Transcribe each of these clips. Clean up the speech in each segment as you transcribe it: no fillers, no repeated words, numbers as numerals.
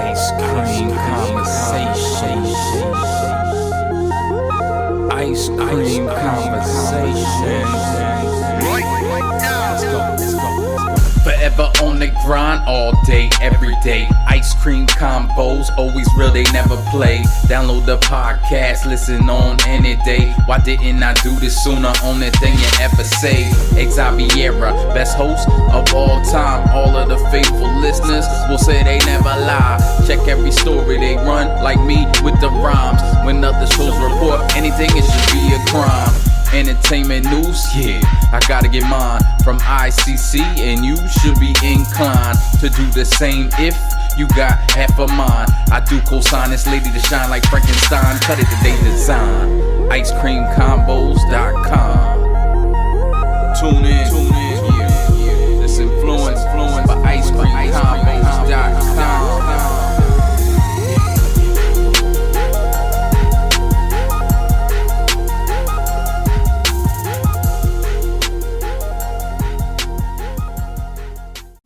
Ice cream conversation. Ice cream conversation. Let's go. Forever on the grind all day, every day. Ice cream combos, always real, they never play. Download the podcast, listen on any day. Why didn't I do this sooner? Only thing you ever say. Xaviera, best host of all time. All of the faithful listeners will say they never lie. Check every story they run, like me with the rhymes. When other shows report anything, it should be a crime. Entertainment news, yeah, I gotta get mine from ICC, and you should be inclined to do the same if you got half a mind. I do co-sign this lady to shine like Frankenstein. Cut it the day design. IceCreamConvos.com. Tune in, yeah. This influence by IceCreamConvos.com.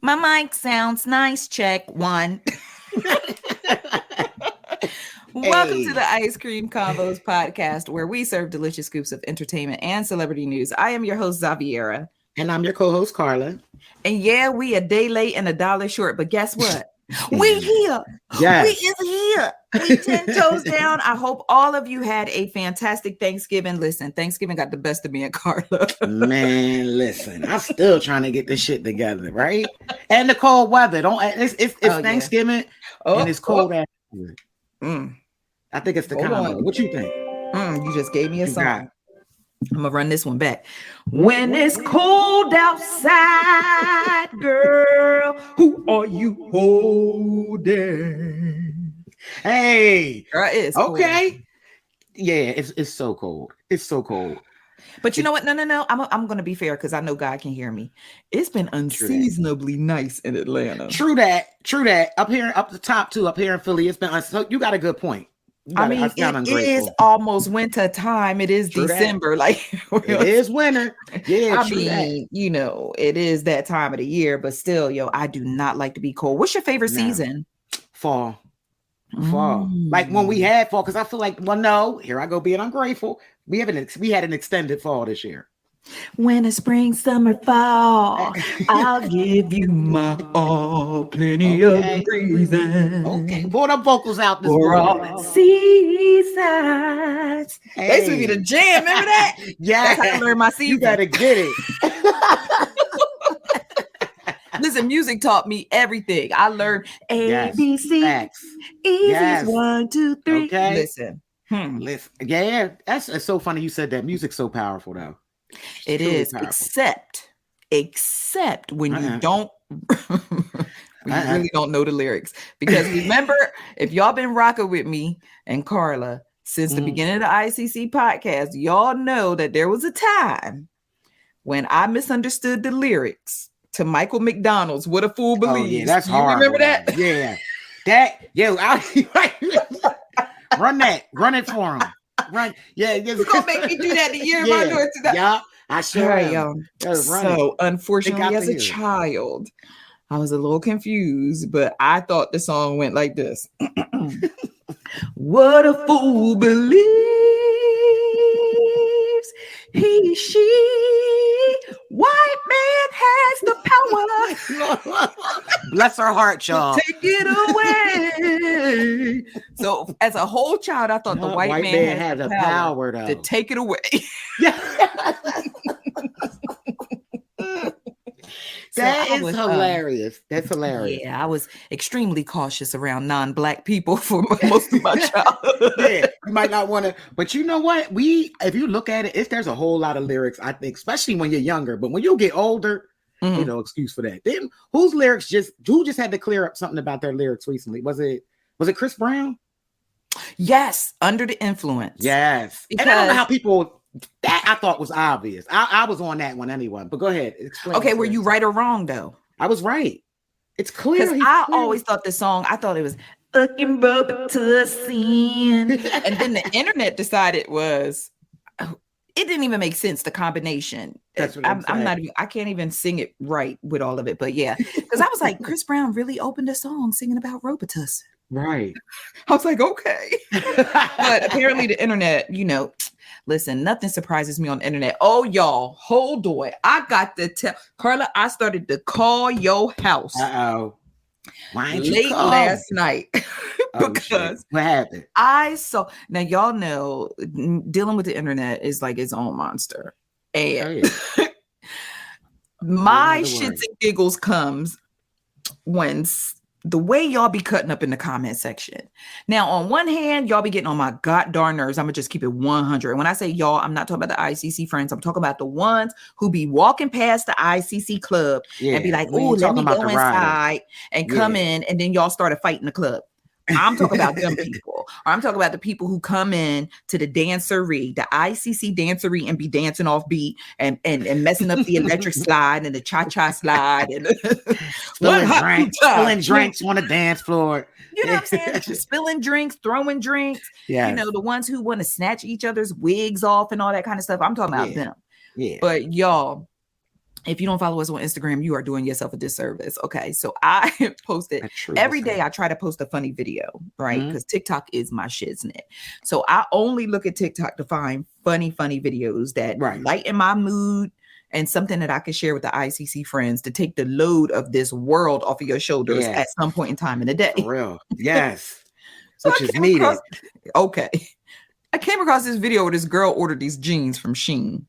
My mic sounds nice. Check one. Welcome to the Ice Cream Convos Podcast, where we serve delicious scoops of entertainment and celebrity news. I am your host, Xaviera. And I'm your co-host, Karla. And yeah, we a day late and $1 short, but guess what? We here. Yes. We is here. We 10 toes down. I hope all of you had a fantastic Thanksgiving. Listen, Thanksgiving got the best of me and Karla. Man, listen, I'm still trying to get this shit together, right? And the cold weather. It's Thanksgiving and it's cold afterwards. I think it's the combo. What you think? You just gave me a song. I'm gonna run this one back. When it's cold outside, girl, who are you holding? Hey, girl, it's okay. Cold. Yeah, it's so cold. It's so cold. But you know what? No. I'm gonna be fair because I know God can hear me. It's been unseasonably nice in Atlanta. True that. Up here, up the top too. Up here in Philly, it's been. So you got a good point. It is almost winter time. It is True December. That. Like it is winter. Yeah, I mean, you know, it is that time of the year, but still, I do not like to be cold. What's your favorite season? Fall. Like when we had fall, because I feel like, well, no, here I go being ungrateful. We had an extended fall this year. Winter, spring, summer, fall, I'll give you my all, plenty of reasons. Okay, pull the vocals out this for morning. All seasons. Hey. They used to be the jam, remember that? Yeah, that's how I learned my season. You gotta get it. Listen, music taught me everything. I learned A, B, C, easy, 1, 2, 3. Okay. Listen. Listen. Yeah, it's so funny you said that. Music's so powerful, though. It is, except when you don't, really don't know the lyrics. Because remember, if y'all been rocking with me and Karla since the beginning of the ICC podcast, y'all know that there was a time when I misunderstood the lyrics to Michael McDonald's "What a Fool Believes." Oh, yeah, that's hard. You remember that? Yeah, run it for him. Run, yeah. You gonna make me do that the year of my daughter? Yeah, I sure am. So unfortunately, as a child, I was a little confused, but I thought the song went like this. What a fool believes, he, she, white man has the power. Bless her heart, y'all. Take it away. So as a whole child, I thought the white man had the power to take it away. That is hilarious. That's hilarious. Yeah, I was extremely cautious around non-Black people for most of my childhood. Yeah, you might not want to, but you know what? If you look at it, there's a whole lot of lyrics, I think, especially when you're younger. But when you get older, excuse for that. Then who just had to clear up something about their lyrics recently? Was it Chris Brown? Yes, Under the Influence. Yes. And I don't know how people. That I thought was obvious. I was on that one anyway. But go ahead. Explain. Okay, were you right or wrong though? I was right. It's clear. Because I always thought the song, I thought it was looking brother to a sin. And then the internet decided it didn't even make sense, the combination. That's what I can't even sing it right with all of it. But yeah, because I was like, Chris Brown really opened a song singing about Robitussin. Right. I was like, okay. But apparently the internet, listen, nothing surprises me on the internet. Oh, y'all, hold on. I got to tell Karla, I started to call your house. Uh-oh. Why ain't you late come? last night. Because what happened? Now y'all know dealing with the internet is like its own monster. And my shits and giggles comes when the way y'all be cutting up in the comment section. Now, on one hand, y'all be getting on my god darn nerves. I'm gonna just keep it 100. And when I say y'all, I'm not talking about the ICC friends. I'm talking about the ones who be walking past the ICC club and be like, "Oh, let me go inside and come in," and then y'all started fighting the club. I'm talking about them people. Or I'm talking about the people who come in to the dancery, the ICC dancery, and be dancing off beat and messing up the electric slide and the cha-cha slide and spilling drinks on the dance floor. You know what I'm saying? Spilling drinks, throwing drinks. Yeah. The ones who want to snatch each other's wigs off and all that kind of stuff. I'm talking about them. Yeah. But y'all, if you don't follow us on Instagram, you are doing yourself a disservice. Okay. So I posted every day. I try to post a funny video, right? Because TikTok is my shiznit. So I only look at TikTok to find funny videos that lighten my mood and something that I can share with the ICC friends to take the load of this world off of your shoulders at some point in time in the day. For real. Yes. So which is needed. Okay. I came across this video where this girl ordered these jeans from Shein.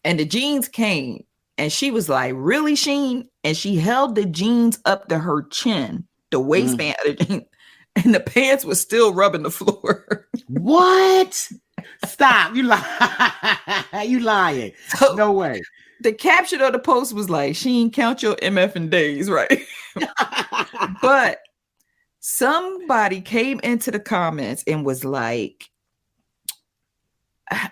And the jeans came and she was like, "Really, Shein?" And she held the jeans up to her chin, the waistband of the jeans, and the pants was still rubbing the floor. What? Stop. You lying. You lying. So, no way. The caption of the post was like, "Shein, count your MFing days," right? But somebody came into the comments and was like,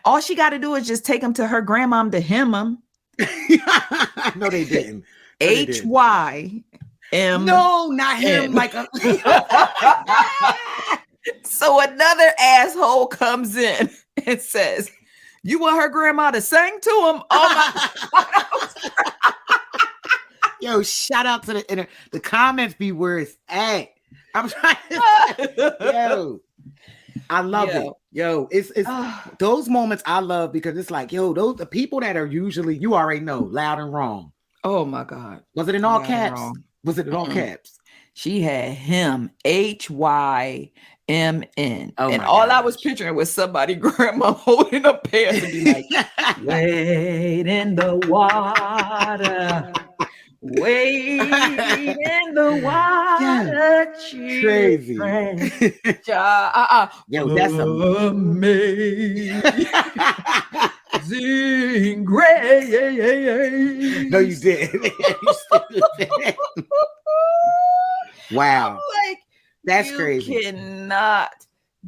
all she got to do is just take him to her grandmom to hem him. No, they didn't. HYM. No, not him. Like So another asshole comes in and says, "You want her grandma to sing to him?" Oh my God. Yo, shout out to the comments be where it's at. I'm trying to yo. I love it. Yo, it's those moments I love because it's like, yo, the people that are usually, you already know, loud and wrong. Oh my God. Was it in all caps? Was it in all caps? She had him, HYMN. And all I was picturing was somebody grandma holding a pan to be like, "Wait in the water. Wait in the water." Crazy. Yo, that's amazing grace. No, you didn't. Wow. Like, that's crazy. You cannot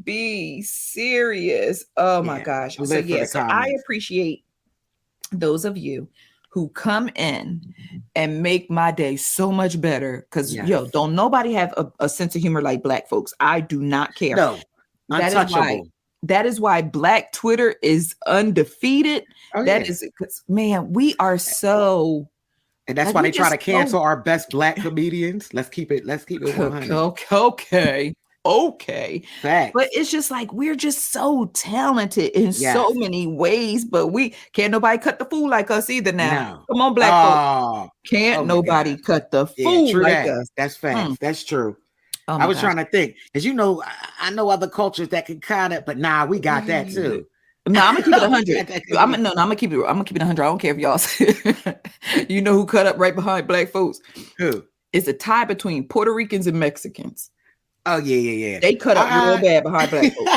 be serious. Oh my gosh. So I appreciate those of you who come in and make my day so much better. Because don't nobody have a sense of humor like Black folks. I do not care. No, untouchable. That is why Black Twitter is undefeated. That is because, man, we are so. And that's why they try to cancel our best Black comedians. Let's keep it 100. Okay. Facts. But it's just like we're just so talented in so many ways, but we can't nobody cut the fool like us either now. No. Come on, Black folks. Can't nobody cut the fool like us. That's facts. That's true. I was trying to think, because I know other cultures that can kind of, but we got that too. No, I'm gonna keep it 100. I'm gonna keep it 100. I don't care if y'all you know who cut up right behind Black folks? Who? It's a tie between Puerto Ricans and Mexicans. Oh yeah. They cut up real bad behind Black folks.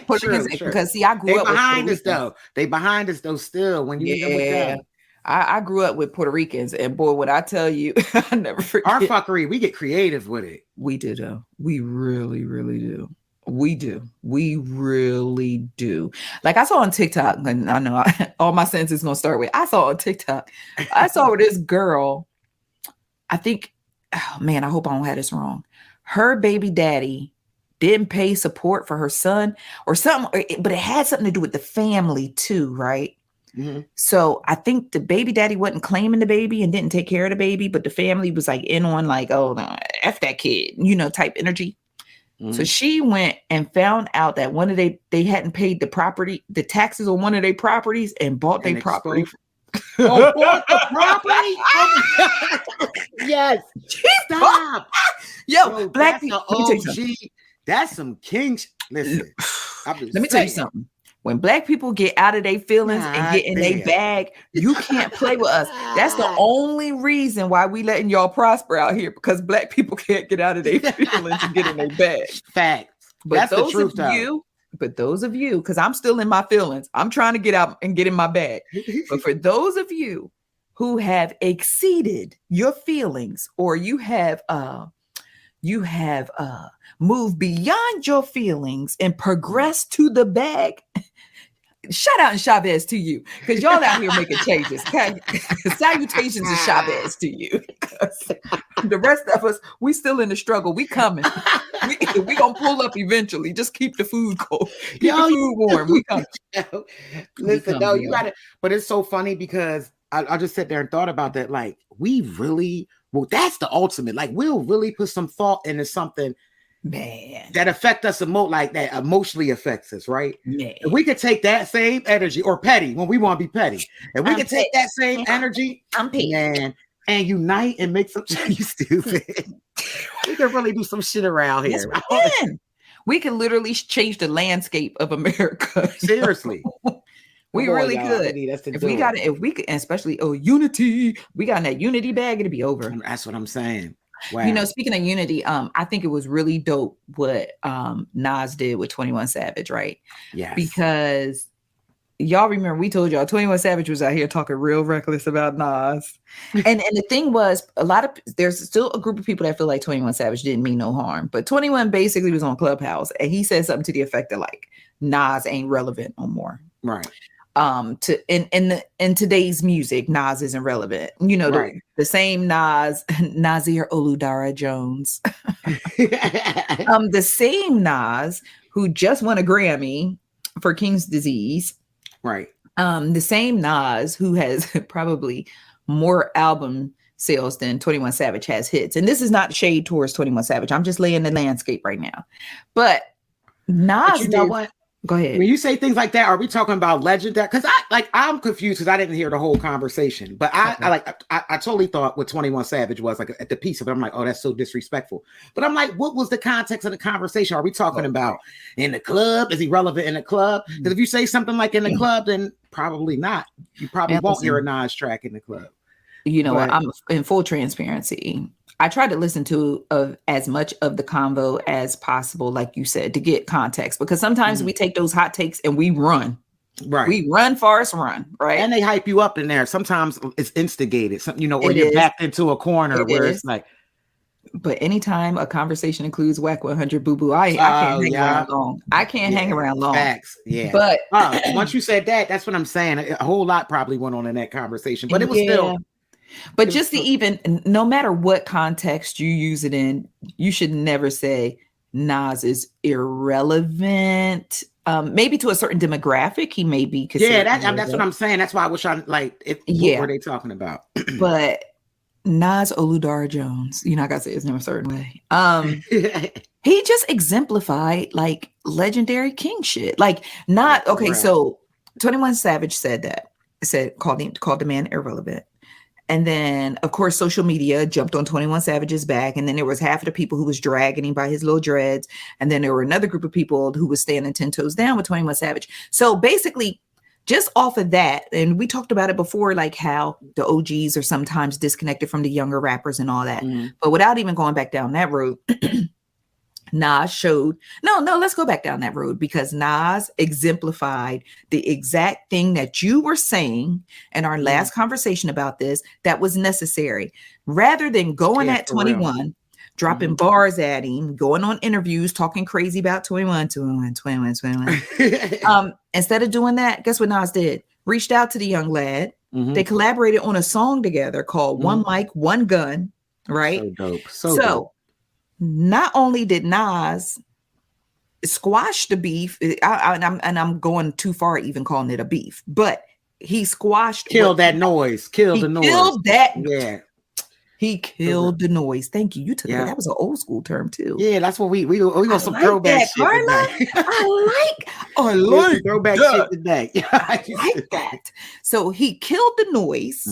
Puerto Ricans, because see, I grew up behind us though. They behind us though still. When you with them. I grew up with Puerto Ricans, and boy, when I tell you, I never forget. Our fuckery, we get creative with it. We do though. We really, really do. We do. We really do. Like I saw on TikTok, and I know all my sentences gonna start with. I saw on TikTok. I saw where this girl. I think. Oh man, I hope I don't have this wrong. Her baby daddy didn't pay support for her son or something, but it had something to do with the family too, right? Mm-hmm. So I think the baby daddy wasn't claiming the baby and didn't take care of the baby, but the family was like in on like, oh, F that kid, type energy. Mm-hmm. So she went and found out that they hadn't paid the taxes on one of their properties and bought their property. Oh, bought the property? Oh, yes. Stop. Yo, black people. OG. That's some king. Listen, let me tell you something. When black people get out of their feelings and get in their bag, you can't play with us. That's the only reason why we letting y'all prosper out here, because black people can't get out of their feelings and get in their bag. Facts. But that's those the truth, those of you, because I'm still in my feelings, I'm trying to get out and get in my bag. But for those of you who have exceeded your feelings, or you have moved beyond your feelings and progressed to the bag, shout out and Chavez to you, because y'all out here making changes. Okay? Salutations and Chavez to you. The rest of us, we still in the struggle. We coming. We gonna pull up eventually. Just keep the food cold. Keep the food warm. We coming. Listen, no, you got it. But it's so funny because I just sat there and thought about that. Like, we really, that's the ultimate. Like, we'll really put some thought into something, man, that affect us like that emotionally affects us, right? Man. If we could take that same energy, or petty when we want to be petty, if we could take that same energy, man, and unite and make some you stupid. We could really do some shit around here. Yes, we can literally change the landscape of America. Seriously. We really could. If we could, especially unity, we got in that unity bag, it'd be over. That's what I'm saying. Wow. Speaking of unity, I think it was really dope what Nas did with 21 Savage, right? Yeah. Because y'all remember we told y'all 21 Savage was out here talking real reckless about Nas. and the thing was, there's still a group of people that feel like 21 Savage didn't mean no harm. But 21 basically was on Clubhouse and he said something to the effect of like, Nas ain't relevant no more. Right. In today's music, Nas isn't relevant. Right. The same Nasir Oludara Jones, the same Nas who just won a Grammy for King's Disease, right? The same Nas who has probably more album sales than 21 Savage has hits. And this is not shade towards 21 Savage. I'm just laying the landscape right now. But Nas, you know what? Go ahead. When you say things like that, are we talking about legendary? Because I'm confused because I didn't hear the whole conversation. But I totally thought what 21 Savage was like at the piece of it. I'm like, oh, that's so disrespectful. But I'm like, what was the context of the conversation? Are we talking about in the club? Is he relevant in the club? Because if you say something like in the club, then probably not. You probably won't hear a Nas track in the club. You know what? I'm in full transparency. I tried to listen to as much of the convo as possible, like you said, to get context, because sometimes we take those hot takes and we run. Right. We run, Forrest, run. Right. And they hype you up in there. Sometimes it's instigated, or you're backed into a corner it's like. But anytime a conversation includes Whack 100 Boo Boo, I can't hang around long. I can't hang around long. Facts. Yeah. But once you said that, that's what I'm saying. A whole lot probably went on in that conversation, but it was still. But just no matter what context you use it in, you should never say Nas is irrelevant. Maybe to a certain demographic, he may be. That's what I'm saying. That's why I was trying what were they talking about? But Nas Oludara Jones, I gotta say his name a certain way. He just exemplified like legendary king shit. Like not okay. Right. So 21 Savage called the man irrelevant. And then, of course, social media jumped on 21 Savage's back. And then there was half of the people who was dragging him by his little dreads. And then there were another group of people who was standing 10 toes down with 21 Savage. So basically, just off of that, and we talked about it before, like how the OGs are sometimes disconnected from the younger rappers and all that. Mm-hmm. But without even going back down that road, Nas showed, let's go back down that road, because Nas exemplified the exact thing that you were saying in our last conversation about this that was necessary. Rather than going at 21, dropping bars at him, going on interviews, talking crazy about 21. Instead of doing that, guess what Nas did? Reached out to the young lad. Mm-hmm. They collaborated on a song together called One Mic, One Gun, right? So dope. So dope. Not only did Nas squash the beef, I'm going too far even calling it a beef, but he squashed. Killed the noise. Killed that. Yeah. He killed the noise. Thank you. You took it. That was an old school term too. Yeah, that's what we want some throwback shit today. I like throwback shit today. I like that. So he killed the noise,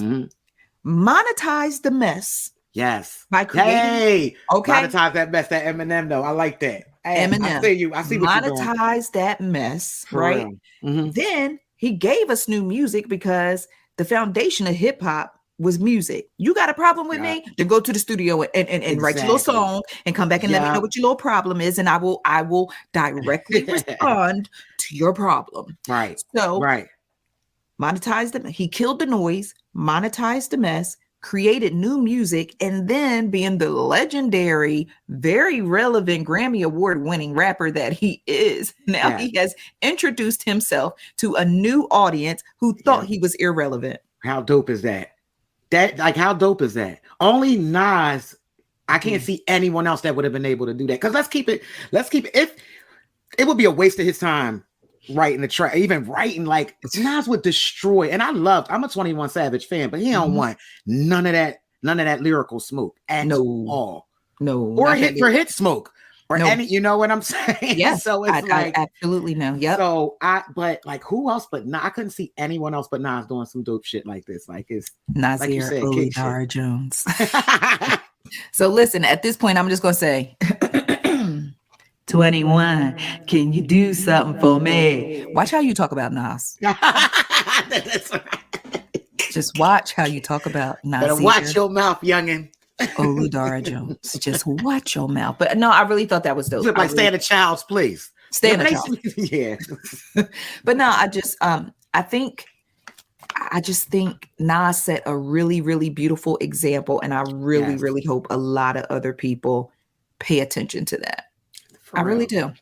monetized the mess. Yes. By creating, monetize that mess. That Eminem though. I like that. Hey, Eminem. I see you. I see what you're doing. Monetize that mess, right? Then he gave us new music because the foundation of hip hop was music. You got a problem with me? Then go to the studio and write your little song and come back and let me know what your little problem is, and I will directly respond to your problem. Right. So monetize them. He killed the noise, monetized the mess, created new music, and then being the legendary, very relevant Grammy Award winning rapper that he is, now he has introduced himself to a new audience who thought he was irrelevant. How dope is that? How dope is that? Only Nas. I can't see anyone else that would have been able to do that. Because let's keep it. If it would be a waste of his time writing the track, even writing, like Nas would destroy. And I'm a 21 Savage fan, but he don't want none of that lyrical smoke at all. No, or hit for hit smoke. Or any, you know what I'm saying? Yes, so it's I absolutely know. Yep. So but like who else but Nas? I couldn't see anyone else but Nas doing some dope shit like this. Like it's Nasir like you said, Olidara Jones. So listen, at this point, I'm just gonna say 21, can you do something for me? Watch how you talk about Nas. That's right. Just watch how you talk about Nas. Better watch your mouth, youngin'. Olidara Jones. Just watch your mouth. But no, I really thought that was dope. Like stay in a child's place. Stay in a child's place. Yeah. But no, I just think Nas set a really, really beautiful example. And I really, really hope a lot of other people pay attention to that. I really do.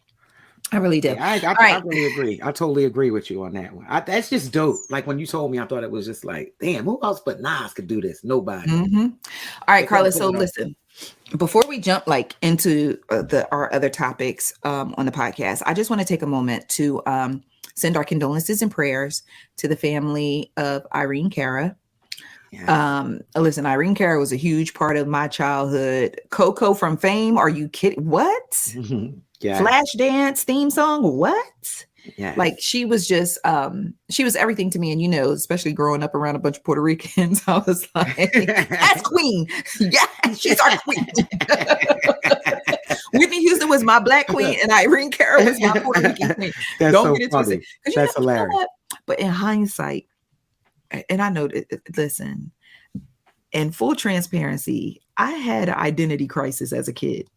I really do. Yeah, I really agree. I totally agree with you on that one. That's just dope. Like when you told me, I thought it was just like, damn, who else but Nas could do this? Nobody. All right, Karla. So listen, before we jump like into our other topics on the podcast, I just want to take a moment to send our condolences and prayers to the family of Irene Cara. Listen, Irene Cara was a huge part of my childhood. Coco from Fame. Are you kidding? What? Flash dance theme song. What? Yeah. Like she was just, she was everything to me. And, you know, especially growing up around a bunch of Puerto Ricans, I was like, that's queen. Yeah, she's our queen. Whitney Houston was my black queen and Irene Cara was my Puerto Rican queen. Don't get it twisted. That's hilarious. You know, but in hindsight, and I know that, listen, in full transparency, I had an identity crisis as a kid.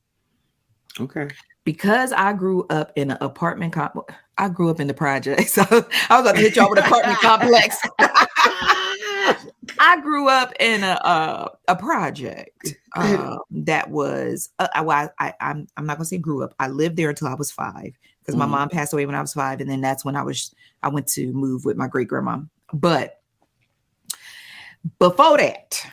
Okay. Because I grew up in an apartment I grew up in the projects. So I was about to hit y'all with an apartment complex. I grew up in a project that was I'm not gonna say grew up. I lived there until I was 5 because my mom passed away when I was 5, and then that's when I went to move with my great grandma. But before that,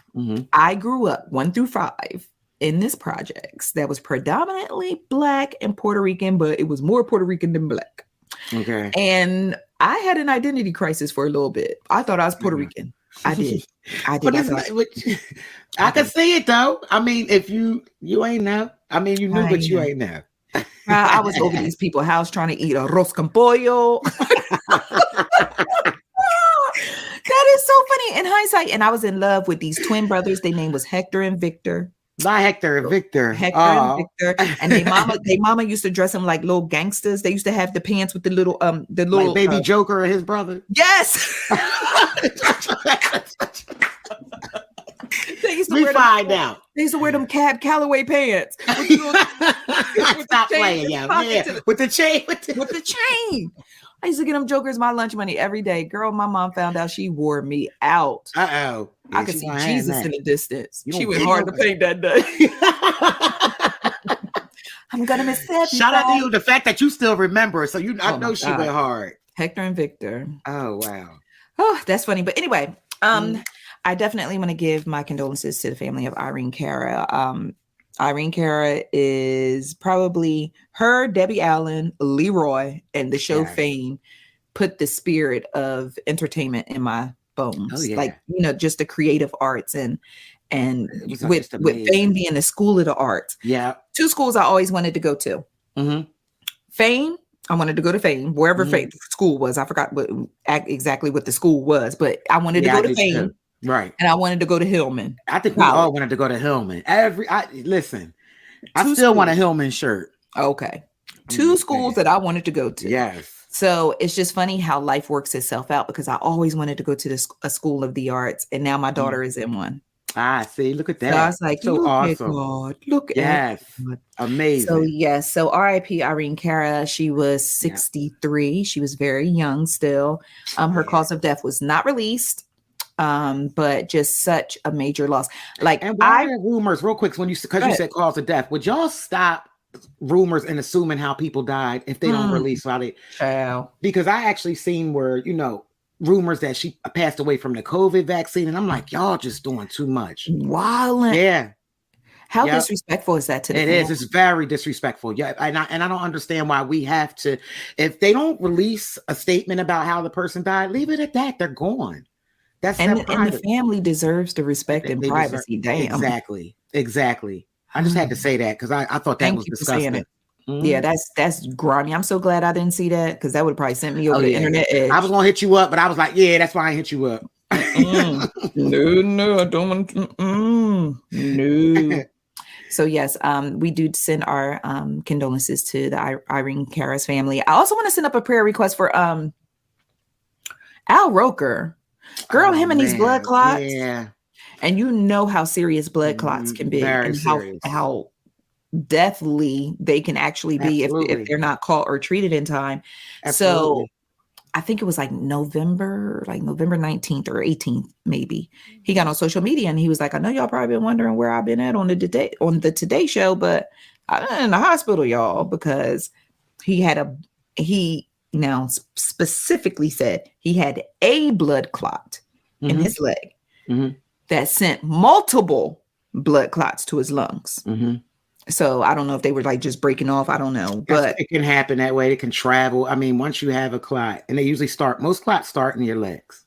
I grew up 1 through 5 in this projects that was predominantly Black and Puerto Rican, but it was more Puerto Rican than Black. Okay. And I had an identity crisis for a little bit. I thought I was Puerto Rican. I did. But I can see it though. I mean, if you ain't know. I mean, you knew, but you ain't know. I was over these people's house trying to eat arroz con pollo. That is so funny in hindsight. And I was in love with these twin brothers. Their name was Hector and Victor. Not Hector and Victor. And Victor. And their mama used to dress them like little gangsters. They used to have the pants with the little like Baby Joker and his brother. Yes. They used to They used to wear them Cab Calloway pants. Stop playing, with the chain. With the chain. I used to get them jokers my lunch money every day. Girl, my mom found out she wore me out. Uh-oh. I could see Jesus in the distance. She went hard to paint that day. I'm gonna miss that. Shout out to you, the fact that you still remember. So I know she went hard. Hector and Victor. Oh wow. Oh, that's funny. But anyway, I definitely want to give my condolences to the family of Irene Cara. Irene Cara is probably her, Debbie Allen, Leroy, and the show Fame put the spirit of entertainment in my bones. Oh, yeah. Like, you know, just the creative arts. And and with Fame being the school of the arts. Yeah. 2 schools I always wanted to go to. Fame, I wanted to go to Fame, wherever Fame school was. I forgot exactly what the school was, but I wanted to go to Fame. Right. And I wanted to go to Hillman. I think we all wanted to go to Hillman. Listen, I still want a Hillman shirt. Okay. 2 schools that I wanted to go to. Yes. So it's just funny how life works itself out, because I always wanted to go to a school of the arts, and now my daughter is in one. See, look at that. So I was like, so awesome. Look at God. Amazing. So R.I.P. Irene Cara. She was 63. Yeah. She was very young still. Her cause of death was not released. But just such a major loss. Like, and why are rumors real quick, because you said cause of death, would y'all stop rumors and assuming how people died if they don't release how they because I actually seen where, rumors that she passed away from the COVID vaccine, and I'm like, y'all just doing too much. Wow. Yeah. How disrespectful is that to the family? It's very disrespectful. Yeah. And I don't understand why we have to, if they don't release a statement about how the person died, leave it at that. They're gone. And the family deserves the respect and privacy. Damn. Exactly. I just had to say that because I thought that was disgusting. Yeah, that's grimy. I'm so glad I didn't see that, because that would have probably sent me over the internet edge. I was gonna hit you up, but I was like, yeah, that's why I hit you up. No, I don't want to. No. So yes, we do send our condolences to the Irene Cara's family. I also want to send up a prayer request for Al Roker. Girl, him and these blood clots. Yeah. And you know how serious blood clots can be, and how deathly they can actually be if they're not caught or treated in time. Absolutely. So I think it was like November 19th or 18th, maybe. He got on social media and he was like, I know y'all probably been wondering where I've been at on the Today Show, but I'm in the hospital, y'all, because he now specifically said he had a blood clot in his leg that sent multiple blood clots to his lungs. So I don't know if they were like just breaking off. I don't know, but it can happen that way. It can travel. I mean, once you have a clot, and they usually most clots start in your legs,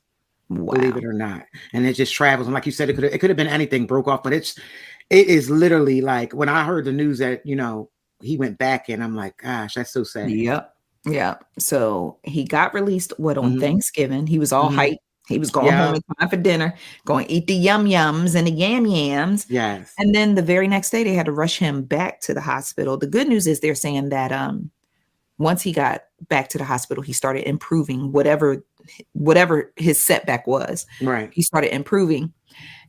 believe it or not, and it just travels. And like you said, it could have been anything broke off, but it is literally like when I heard the news that he went back, and I'm like, gosh, that's so sad. Yep. Yeah. So he got released on Thanksgiving. He was all hyped. He was going home in time for dinner, going to eat the yum-yums and the yam-yams. Yes. And then the very next day, they had to rush him back to the hospital. The good news is they're saying that once he got back to the hospital, he started improving, whatever his setback was. Right. He started improving.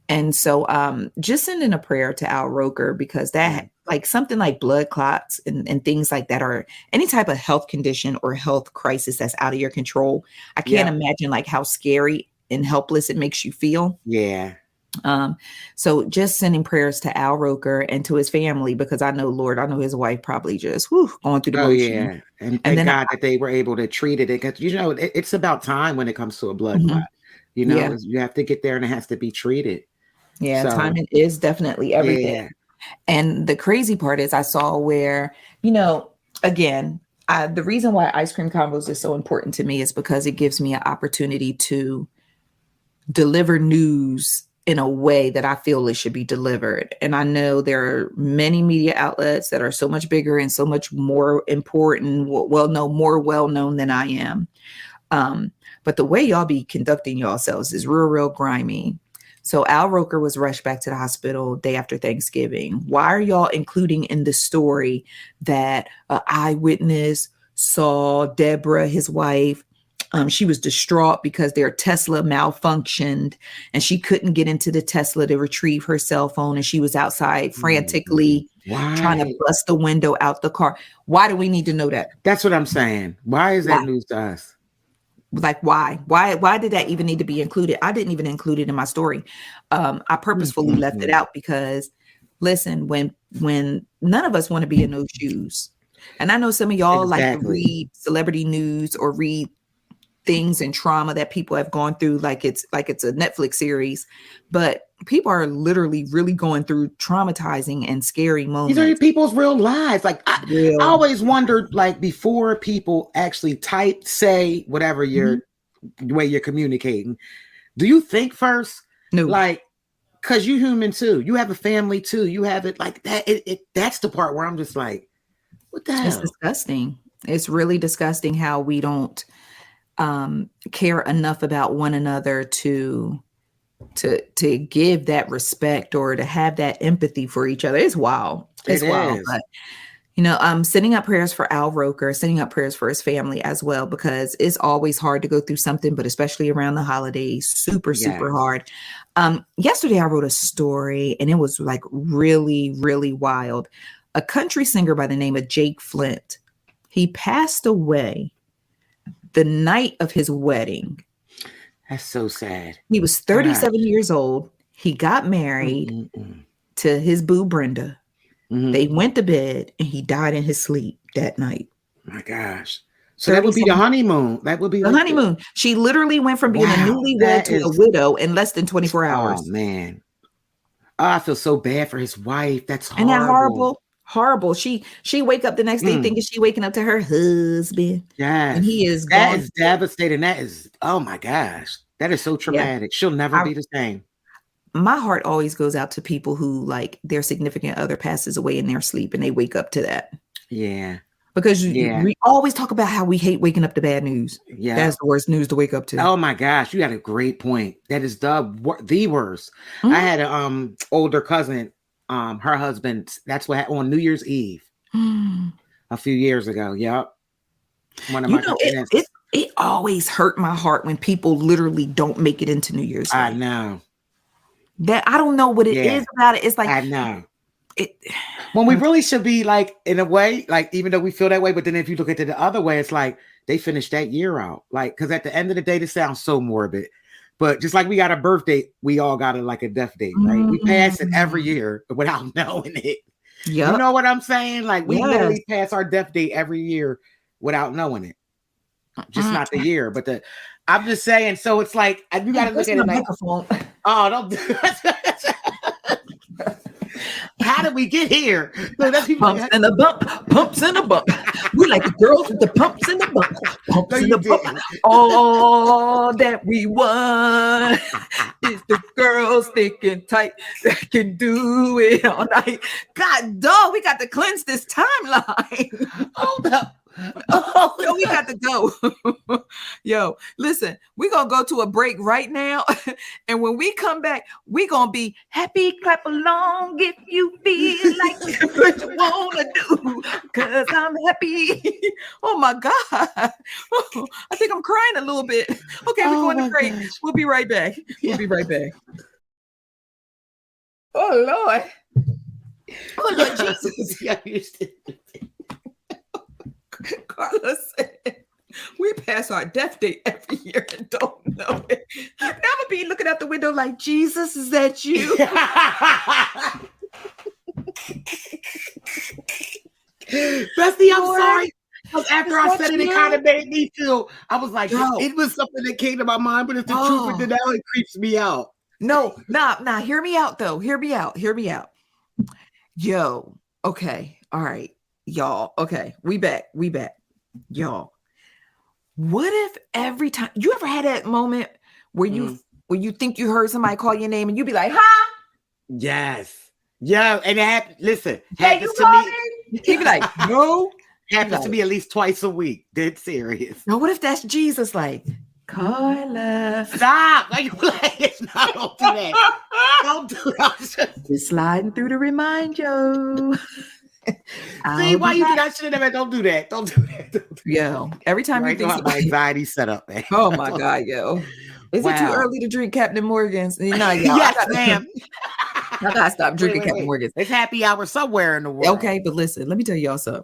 And so just sending a prayer to Al Roker, because that like something like blood clots and things like that, or any type of health condition or health crisis that's out of your control. I can't imagine like how scary and helpless it makes you feel. Yeah. So just sending prayers to Al Roker and to his family, because I know his wife probably just going through the motion. Yeah. And thank God that they were able to treat it, because it's about time when it comes to a blood clot. You have to get there and it has to be treated. Yeah, timing is definitely everything. Yeah. And the crazy part is I saw where, again, the reason why Ice Cream Convos is so important to me is because it gives me an opportunity to deliver news in a way that I feel it should be delivered. And I know there are many media outlets that are so much bigger and so much more important, more well-known than I am. But the way y'all be conducting yourselves is real grimy. So Al Roker was rushed back to the hospital day after Thanksgiving. Why are y'all including in the story that an eyewitness saw Deborah, his wife? She was distraught because their Tesla malfunctioned and she couldn't get into the Tesla to retrieve her cell phone. And she was outside frantically trying to bust the window out the car. Why do we need to know that? That's what I'm saying. Why is that news to us? Like, why did that even need to be included? I didn't even include it in my story. I purposefully left it out because, listen, when none of us want to be in those shoes, and I know some of y'all like to read celebrity news or read things and trauma that people have gone through, like it's a Netflix series, but people are literally really going through traumatizing and scary moments. These are people's real lives. Like I always wondered, like before people actually say whatever the way you're communicating, do you think first? No. Like Because you human too. You have a family too. You have it like that. That's the part where I'm just like, what the hell? It's disgusting. It's really disgusting how we don't care enough about one another to give that respect or to have that empathy for each other. It's wild. It's wild. But sending up prayers for Al Roker, sending up prayers for his family as well, because it's always hard to go through something, but especially around the holidays, super hard. Yesterday I wrote a story and it was like really, really wild. A country singer by the name of Jake Flint. He passed away the night of his wedding. That's so sad. He was 37 years old. He got married to his boo Brenda. Mm-hmm. They went to bed and he died in his sleep that night. My gosh. So that would be the honeymoon. That would be the honeymoon. She literally went from being a newlywed to a widow in less than 24 hours. Oh, man. Oh, I feel so bad for his wife. That's horrible. Isn't that horrible? Horrible. She wake up the next day thinking she waking up to her husband. Yes. And he is gone. That is devastating. That is, oh my gosh. That is so traumatic. Yeah. She'll never be the same. My heart always goes out to people who like their significant other passes away in their sleep and they wake up to that. Yeah. Because we always talk about how we hate waking up to bad news. Yeah. That's the worst news to wake up to. Oh my gosh. You got a great point. That is the worst. Mm-hmm. I had an older cousin, her husband, that's what happened on New Year's Eve a few years ago. Yep. One of my it always hurt my heart when people literally don't make it into New Year's Eve. I know. That I don't know what it is about it. It's like I know. When we really should be like in a way, like even though we feel that way, but then if you look at it the other way, it's like they finished that year out. Like, because at the end of the day, this sounds so morbid. But just like we got a birthday, we all got a death date, right? Mm-hmm. We pass it every year without knowing it. Yep. You know what I'm saying? Like we literally pass our death date every year without knowing it. Just not the year, but I'm just saying. So it's like you got to look at it like, oh, don't do it. How did we get here? Pumps and a bump, pumps and a bump. We like the girls with the pumps and the bump, pumps and the bump. All that we want is the girls thick and tight that can do it all night. God, dog, we got to cleanse this timeline. Hold up. Oh, yo, we got to go. Yo, listen, we're gonna go to a break right now. And when we come back, we're gonna be happy, clap along if you feel like what you wanna do. Cause I'm happy. Oh my God. Oh, I think I'm crying a little bit. Okay, we're going to break. Gosh. We'll be right back. We'll be right back. Oh Lord. Oh Lord Jesus. Karla said, we pass our death date every year and don't know it. Now I'm gonna be looking out the window like, Jesus, is that you? Bestie, I'm sorry. After I said it, it kind of made me feel, I was like, it was something that came to my mind, but it's the truth, but now it creeps me out. No, hear me out though. Hear me out. Yo, okay, all right. Y'all, okay, we back. Y'all, what if every time you ever had that moment where you think you heard somebody call your name and you be like, huh? Yes. Yeah, and it happens. Listen, happens to me. He be like, no. Happens to me at least twice a week. Dead serious. Now, what if that's Jesus? Like, Karla, stop! Why you like? No, don't do that. Don't do that. Just sliding through to remind you. See why you think I should have never? Don't do that. Don't do that. Yo, every time you think my anxiety set up, man. Oh my God, yo. Is it too early to drink Captain Morgan's? No, yes, ma'am. I gotta stop drinking Captain Morgan's. It's happy hour somewhere in the world. Okay, but listen, let me tell y'all something.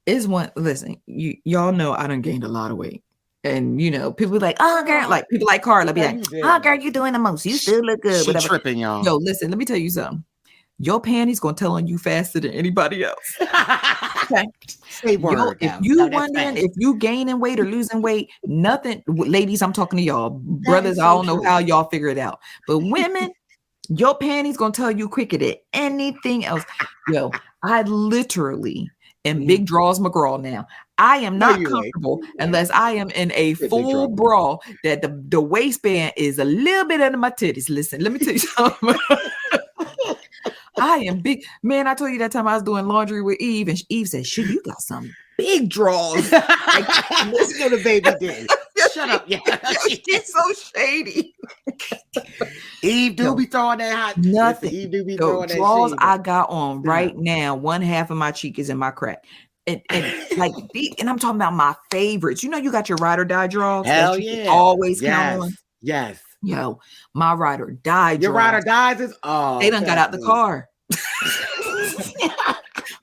Listen, y'all know I done gained a lot of weight. And people be like, oh girl, like people like Karla be like, oh girl, you doing the most. You still look good. She tripping, y'all. Yo, listen, let me tell you something. Your panties gonna tell on you faster than anybody else. Okay. Say word. If you wondering if you gaining weight or losing weight, nothing. Ladies, I'm talking to y'all. Brothers, I don't know how y'all figure it out. But women, Your panties gonna tell you quicker than anything else. Yo, I literally am Big Draws McGraw now. I am not comfortable unless I am in a full bra that the waistband is a little bit under my titties. Listen, let me tell you something. I am big. Man, I told you that time I was doing laundry with Eve, and Eve said, "Shit, you got some big draws." Listen to the baby did. Shut up. Yeah. She's so shady. Eve do be throwing that hot. Nothing. Eve do be throwing that draws I got on right now. One half of my cheek is in my crack. And like, and I'm talking about my favorites. You know, you got your ride or die draws. Hell yeah. Always count on. Yes. Yo, my ride or die draws. Your ride or dies is they done got out the car.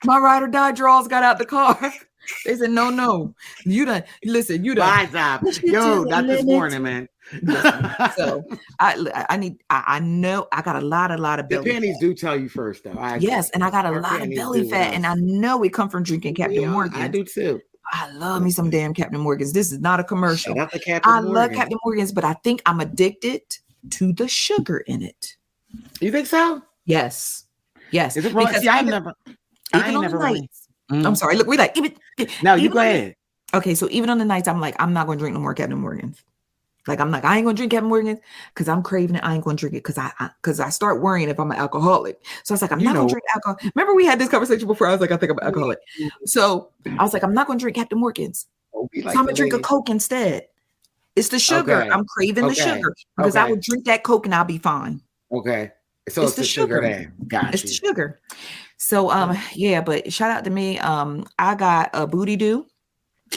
My ride or die draws got out the car. They said, no. You done listen, you done. Bye, Zab. Yo, not this morning, man. So I know I got a lot of belly. The panties do tell you first, though. Yes, and I got a lot of belly fat, and I know it come from drinking Captain Morgan. I do too. I love me some damn Captain Morgans. This is not a commercial. Shout out to Captain Morgan. love Captain Morgans, but I think I'm addicted to the sugar in it. You think so? Yes. Is it wrong? See, I ain't never really. I'm sorry. Look, we like No, you go ahead. Okay, so even on the nights, I'm like, I'm not gonna drink no more Captain Morgans. Like, I'm like, I ain't gonna drink Captain Morgans because I'm craving it. I ain't gonna drink it because I start worrying if I'm an alcoholic. So I was like, I'm not gonna drink alcohol. Remember, we had this conversation before. I was like, I think I'm an alcoholic. So I was like, I'm not gonna drink Captain Morgans. So I'm gonna drink a Coke instead. It's the sugar. Okay. I'm craving the sugar because I would drink that Coke and I'll be fine. Okay. So it's the sugar there. Gotcha. It's the sugar. So yeah, but shout out to me. I got a booty do.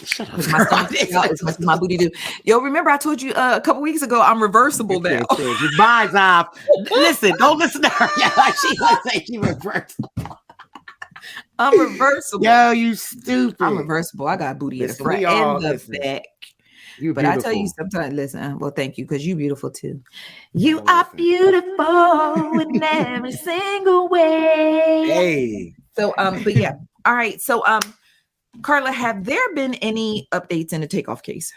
Shut up. My booty do. Yo, remember I told you a couple weeks ago I'm reversible now. Your mind's off. Listen, don't listen to her. Yeah, she gonna say she reversible. I'm reversible. Yo, you stupid. I'm reversible. I got booty in the front and the back. But I tell you sometimes, listen, well, thank you, because you beautiful too. You are beautiful in every single way. Hey. So, but yeah. All right. So, Karla, have there been any updates in the takeoff case?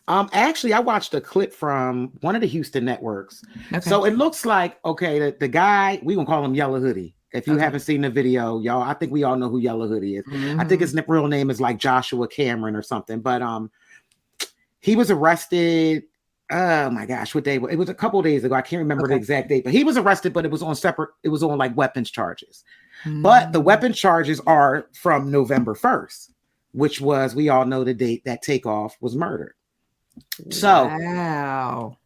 Actually, I watched a clip from one of the Houston networks. Okay. So it looks like, the guy, we gonna call him Yellow Hoodie. If you haven't seen the video, y'all, I think we all know who Yellow Hoodie is. I think his real name is like Joshua Cameron or something, but he was arrested. Oh my gosh, what day? It was a couple of days ago. I can't remember the exact date, but he was arrested, but it was on like weapons charges. But the weapon charges are from November 1st, which was, we all know the date that Takeoff was murdered. So wow.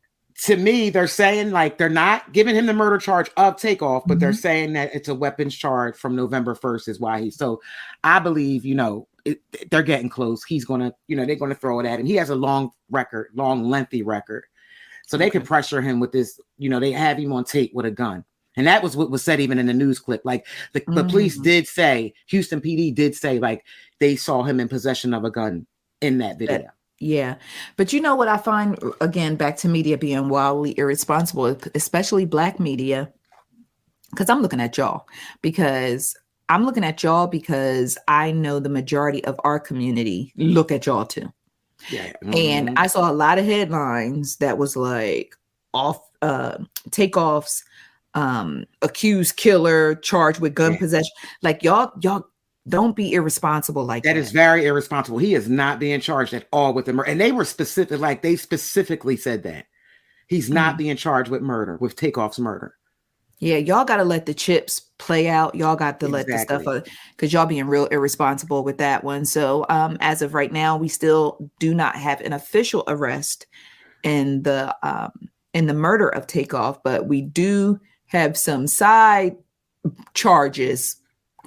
To me, they're saying like they're not giving him the murder charge of Takeoff, but they're saying that it's a weapons charge from November 1st is why so I believe, they're getting close. He's gonna, they're gonna throw it at him. He has a long, lengthy record. So they can pressure him with this, they have him on tape with a gun. And that was what was said even in the news clip. Like the police did say, Houston PD did say, like they saw him in possession of a gun in that video. Yeah. But you know what I find, again, back to media being wildly irresponsible, especially Black media, because I'm looking at y'all because I know the majority of our community look at y'all too. Yeah. And I saw a lot of headlines that was like Takeoff's accused killer charged with gun possession. Like y'all don't be irresponsible like that. That is very irresponsible. He is not being charged at all with the murder. And they were specific, like they specifically said that he's not being charged with murder, with Takeoff's murder. Yeah, y'all got to let the chips play out. Y'all got to let the stuff, because y'all being real irresponsible with that one. So as of right now, we still do not have an official arrest in the murder of Takeoff, but we do have some side charges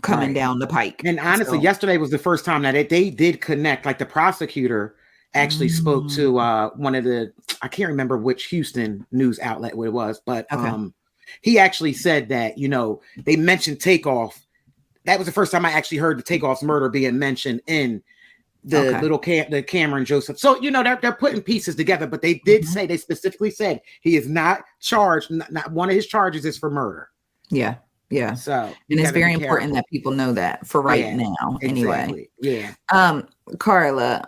coming down the pike. And honestly, yesterday was the first time that they did connect. Like the prosecutor actually spoke to one of the, I can't remember which Houston news outlet it was, but he actually said that, they mentioned Takeoff. That was the first time I actually heard the Takeoff's murder being mentioned in the the Cameron Joseph. So, they're putting pieces together, but they did say, they specifically said he is not charged. Not one of his charges is for murder. Yeah. Yeah. So, and it's very important that people know that for now. Exactly. Anyway. Yeah. Karla,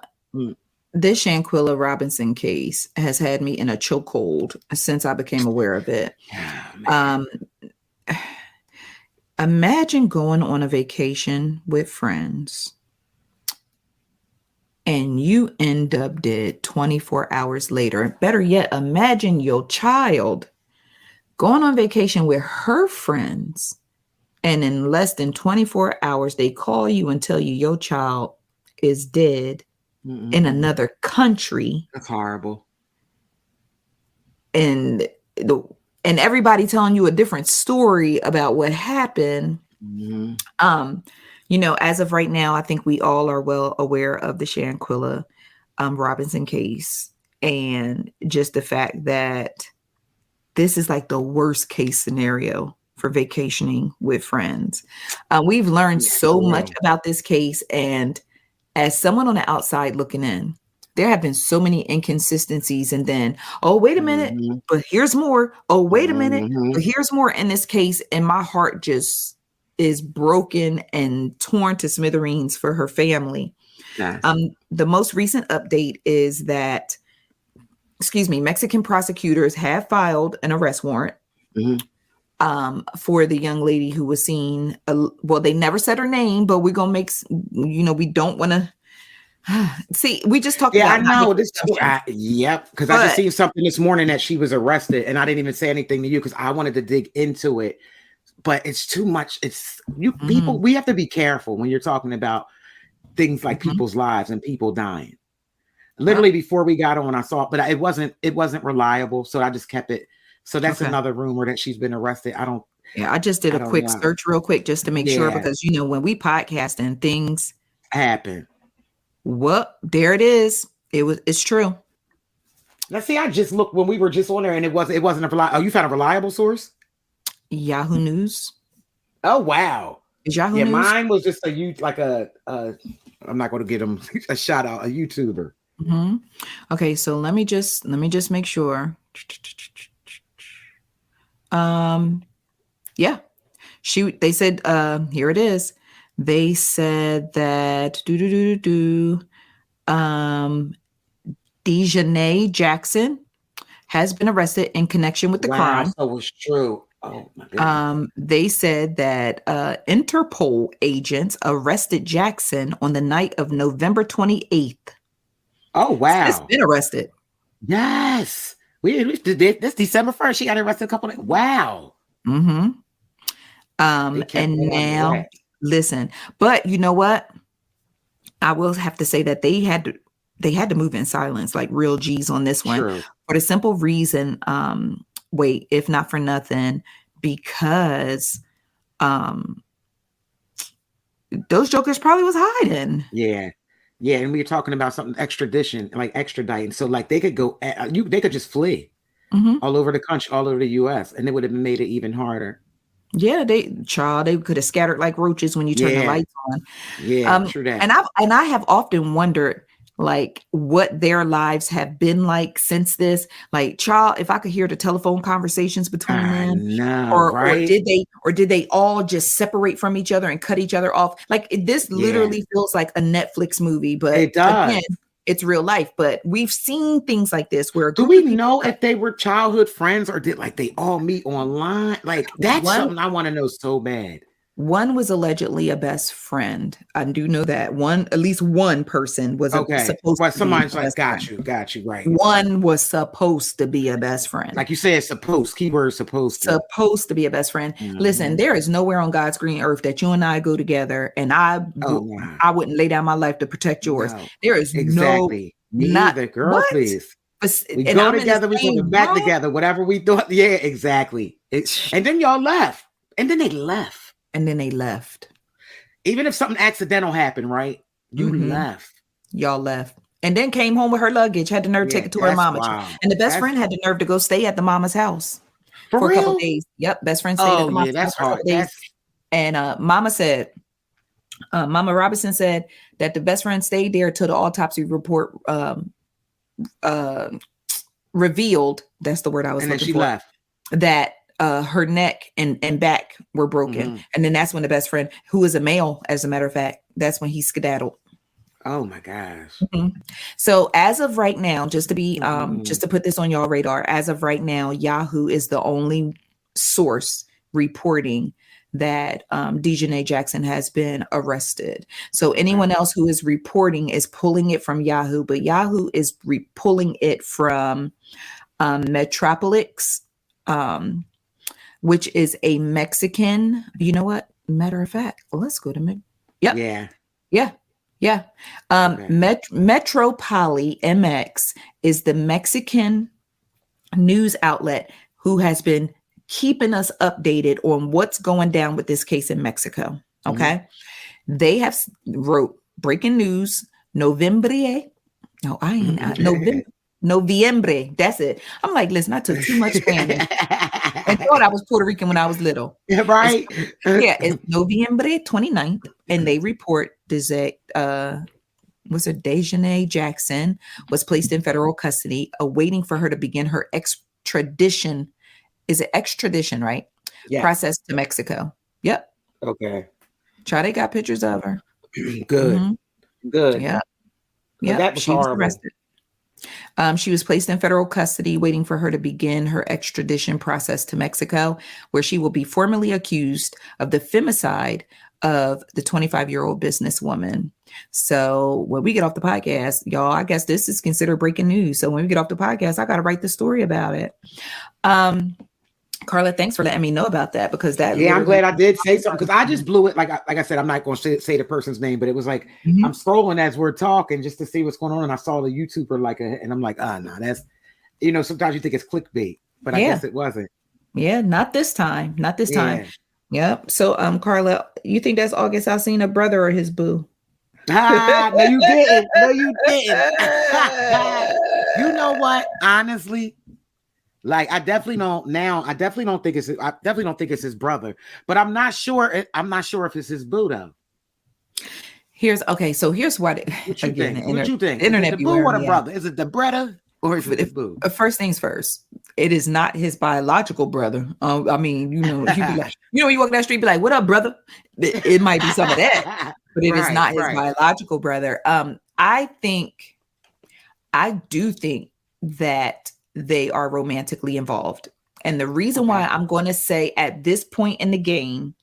This Shanquilla Robinson case has had me in a chokehold since I became aware of it. Oh, imagine going on a vacation with friends and you end up dead 24 hours later. Better yet, imagine your child going on vacation with her friends, and in less than 24 hours, they call you and tell you your child is dead in another country. That's horrible. And everybody telling you a different story about what happened. As of right now, I think we all are well aware of the Shanquilla Robinson case, and just the fact that this is like the worst case scenario for vacationing with friends. We've learned so much about this case, and as someone on the outside looking in, there have been so many inconsistencies. And then, oh, wait a minute, but here's more. Oh, wait a minute, but here's more in this case. And my heart just is broken and torn to smithereens for her family. Yes. The most recent update is that, Mexican prosecutors have filed an arrest warrant for the young lady who was seen. They never said her name, but we're gonna make, we don't want to see. We just talked about. I know this. Yep, because I just seen something this morning that she was arrested, and I didn't even say anything to you because I wanted to dig into it. But it's too much. It's people. We have to be careful when you're talking about things like people's lives and people dying. Literally before we got on, I saw it, but it wasn't reliable, so I just kept it. So that's another rumor that she's been arrested. I just did a quick search real quick just to make sure, because when we podcast and things happen. Well, there it is. It's true. Now see, I just looked when we were just on there, and it wasn't a reliable. Oh, you found a reliable source? Yahoo News. Oh wow. Is Yahoo News? Mine was just I'm not going to get him a shout out, a YouTuber. Okay, so let me just make sure. They said here it is. They said that Dejanay Jackson has been arrested in connection with the crime. So it was true. Oh my goodness. They said that Interpol agents arrested Jackson on the night of November 28th. Oh wow! She's been arrested. Yes, we did this December 1st. She got arrested a couple of. Wow. And now listen, but you know what? I will have to say that they had to move in silence, like real G's on this one. True. For the simple reason, if not for nothing, because those jokers probably was hiding. Yeah, and we were talking about something extradition, like extraditing. So like they could go, they could just flee all over the country, all over the U.S., and it would have made it even harder. Yeah, they could have scattered like roaches when you turn the lights on. Yeah, true that. And I have often wondered like what their lives have been like since this. Like, child, if I could hear the telephone conversations between them, or did they all just separate from each other and cut each other off? Like this literally feels like a Netflix movie, but it does. Again, it's real life. But we've seen things like this where do we know if they were childhood friends or did like they all meet online? Like that's something I want to know so bad. One was allegedly a best friend. I do know that at least one person was supposed to somebody's be like, got you, right. One was supposed to be a best friend. Like you said, keyword supposed to be a best friend. Listen, there is nowhere on God's green earth that you and I go together and I wouldn't lay down my life to protect yours. No. There is exactly. Neither, girl, what? Please. We go together, we go back together, whatever we thought. Yeah, exactly. And then y'all left. And then they left. Even if something accidental happened, right? You left. Y'all left. And then came home with her luggage, had the nerve to take it to her mama. Wow. And the best friend had the nerve to go stay at the mama's house for a couple of days. Yep, best friend stayed at the mama's house for a couple days. And Mama Robinson said that the best friend stayed there till the autopsy report revealed, that's the word I was looking for. And then she left. That her neck and back were broken. And then that's when the best friend, who is a male, as a matter of fact, that's when he skedaddled. Oh my gosh. Mm-hmm. So as of right now, just to put this on y'all radar, as of right now, Yahoo is the only source reporting that Dejanay Jackson has been arrested. So anyone else who is reporting is pulling it from Yahoo, but Yahoo is pulling it from Metropolis, which is a Mexican. You know what? Matter of fact, let's go to Yeah. Metropoli MX is the Mexican news outlet who has been keeping us updated on what's going down with this case in Mexico. Okay. They have wrote breaking news, Noviembre. That's it. I'm like, listen, I took too much Spanish and thought I was Puerto Rican when I was little. Yeah, right. It's Noviembre 29th, and they report Dejanay Jackson was placed in federal custody, awaiting for her to begin her extradition. Is it extradition, right? Yeah. Process to Mexico. Yep. Okay. They got pictures of her. Good. Mm-hmm. Good. Yeah. Yeah. That was horrible. Arrested. She was placed in federal custody, waiting for her to begin her extradition process to Mexico, where she will be formally accused of the femicide of the 25-year-old businesswoman. So when we get off the podcast, y'all, I guess this is considered breaking news. So when we get off the podcast, I got to write the story about it. Karla, thanks for letting me know about that, because that. Yeah, I'm glad I did say something, because I just blew it. Like I said, I'm not going to say the person's name, but it was like, I'm scrolling as we're talking just to see what's going on, and I saw the YouTuber and I'm like, no, that's, sometimes you think it's clickbait, but I guess it wasn't. Yeah, not this time. Not this time. Yep. So, Karla, you think that's August Alsina brother or his boo? No, you didn't. No, you didn't. You know what? Honestly. Like I definitely don't think it's his brother, but I'm not sure if it's his boo though. Here's what you think? What you think? Internet, is it the boo or the brother? Is it the brother or is it the boo? First things first, it is not his biological brother. I mean, you be like, you walk down the street, be like, "What up, brother?" It might be some of that, but it is not his biological brother. I do think that they are romantically involved. And the reason why I'm going to say at this point in the game,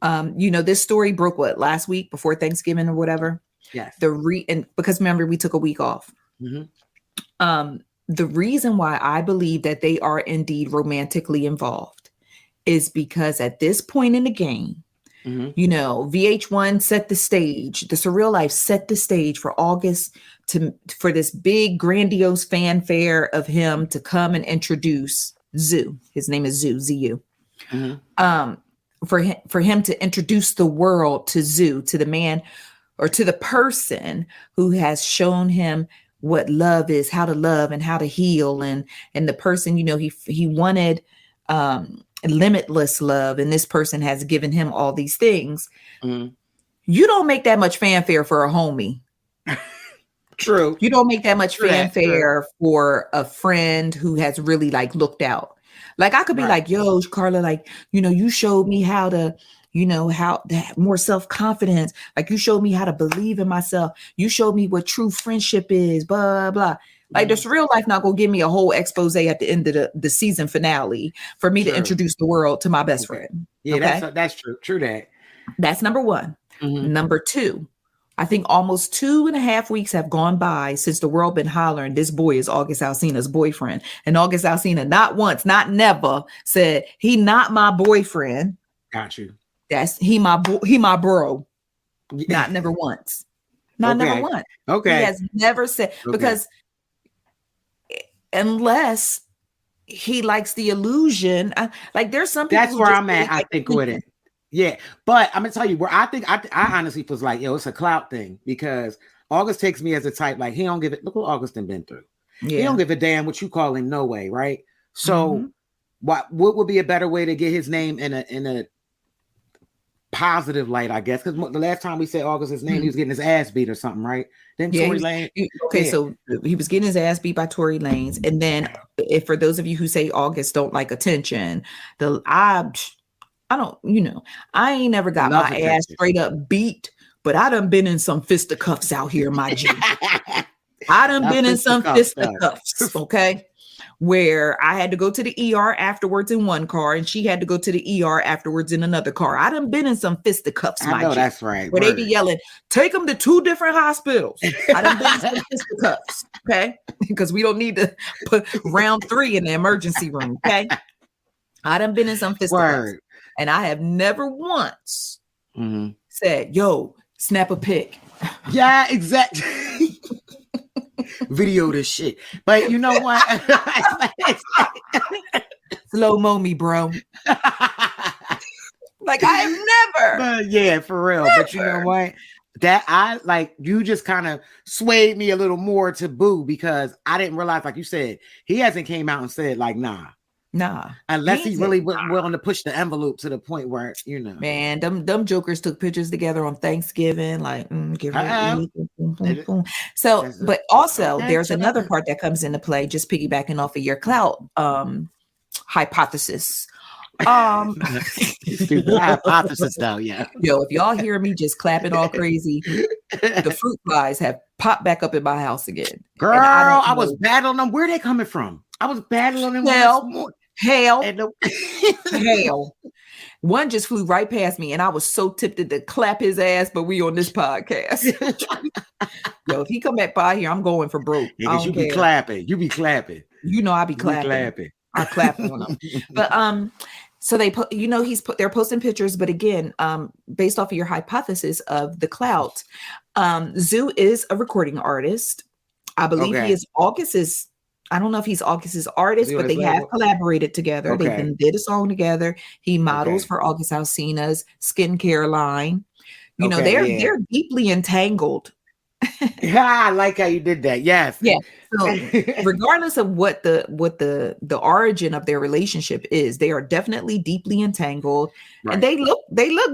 this story broke last week before Thanksgiving or whatever. Yes. Because remember, we took a week off. Mm-hmm. The reason why I believe that they are indeed romantically involved is because at this point in the game, VH1 set the stage. The Surreal Life set the stage for August for this big grandiose fanfare of him to come and introduce Zoo. His name is Zoo, Z-U. Mm-hmm. For him to introduce the world to Zoo, to the man or to the person who has shown him what love is, how to love and how to heal, and the person, he wanted limitless love, and this person has given him all these things. You don't make that much fanfare for a homie. True. You don't make that much fanfare for a friend who has really looked out. Like I could be like, yo, Karla, you showed me how to, how to have more self-confidence. Like you showed me how to believe in myself. You showed me what true friendship is, blah, blah. Like this real life not gonna give me a whole expose at the end of the season finale for me to introduce the world to my best friend. Yeah, that's true. True that. That's number one. Mm-hmm. Number two, I think almost 2.5 weeks have gone by since the world been hollering this boy is August Alsina's boyfriend. And August Alsina not once, not never said he not my boyfriend. Got you. He my bro. Not never once. Never once. Okay. He has never said, because unless he likes the illusion, there's some people. That's where I'm at. I think with it. Yeah, but I'm gonna tell you where I think I honestly was like, it's a clout thing, because August takes me as a type he don't give it. Look what August been through. Yeah. He don't give a damn what you call him. No way, right? So, what would be a better way to get his name in a positive light, I guess? Because the last time we said August's name, he was getting his ass beat or something, right? Then Tory Lanez. So he was getting his ass beat by Tory Lanez, and then if for those of you who say August don't like attention, I don't, I ain't never got my ass straight up beat but I done been in some fisticuffs out here, my G. I done been in some fisticuffs, okay? Where I had to go to the ER afterwards in one car, and she had to go to the ER afterwards in another car. I done been in some fisticuffs, I know that's right. Where they be yelling, take them to 2 different hospitals. I done been in some fisticuffs, okay? Because we don't need to put round 3 in the emergency room, okay? I done been in some fisticuffs. And I have never once said, yo, snap a pic. Yeah, exactly. Video this shit. But you know what? Slow-mo me, bro. Like I have never. Yeah, for real. Never. But you know what? That I like, you just kind of swayed me a little more to boo, because I didn't realize, like you said, he hasn't came out and said like, nah. Unless he really willing to push the envelope to the point where, you know. Man, them jokers took pictures together on Thanksgiving, like So, but also there's another part that comes into play, just piggybacking off of your clout hypothesis. Hypothesis though, yeah. Yo, if y'all hear me just clapping all crazy, the fruit flies have popped back up in my house again. Girl, I was battling them. Where are they coming from? I was battling them. Hell. One just flew right past me, and I was so tempted to clap his ass, but we on this podcast. Yo, if he come back by here, I'm going for broke. Yeah, you be clapping. You be clapping. You know I be clapping. I clap on them. But so they put, you know, they're posting pictures, but again, based off of your hypothesis of the clout, Zoo is a recording artist. I believe he is August's. I don't know if he's August's artist, but they have collaborated together. Okay. They did a song together. He models for August Alsina's skincare line. You know, they're deeply entangled. Yeah, I like how you did that. Yes. Yeah. So regardless of what the origin of their relationship is, they are definitely deeply entangled. Right. And they look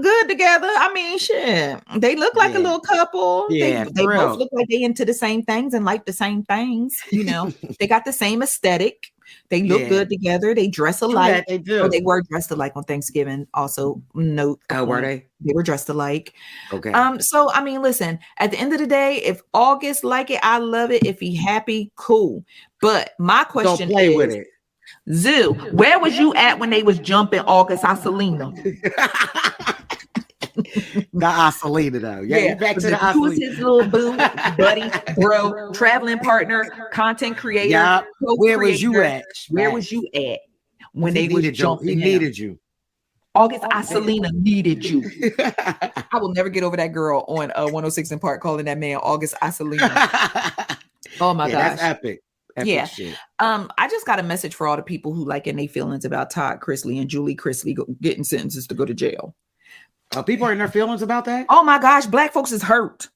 good together. I mean, shit. They look like a little couple. Yeah, they both look like they into the same things and like the same things. You know, they got the same aesthetic. They look good together. They dress alike. They do. Or they were dressed alike on Thanksgiving. Also, note. Oh, were they? They were dressed alike. Okay. So I mean, listen. At the end of the day, if August like it, I love it. If he happy, cool. But my question Don't play with it. Zoo, where was you at when they was jumping August Alsina? The Alsina though. Yeah, back to the Alsina. Who's his little boo, buddy, bro, traveling partner, content creator? Yeah. Where was you at? Where was you at when they was jumping? He needed you. August Alsina needed you. I will never get over that girl on 106 in Park calling that man August Alsina. Oh my gosh, that's epic. Yeah. Shit. I just got a message for all the people who like in their feelings about Todd Chrisley and Julie Chrisley getting sentences to go to jail. People are in their feelings about that? Oh my gosh, black folks is hurt.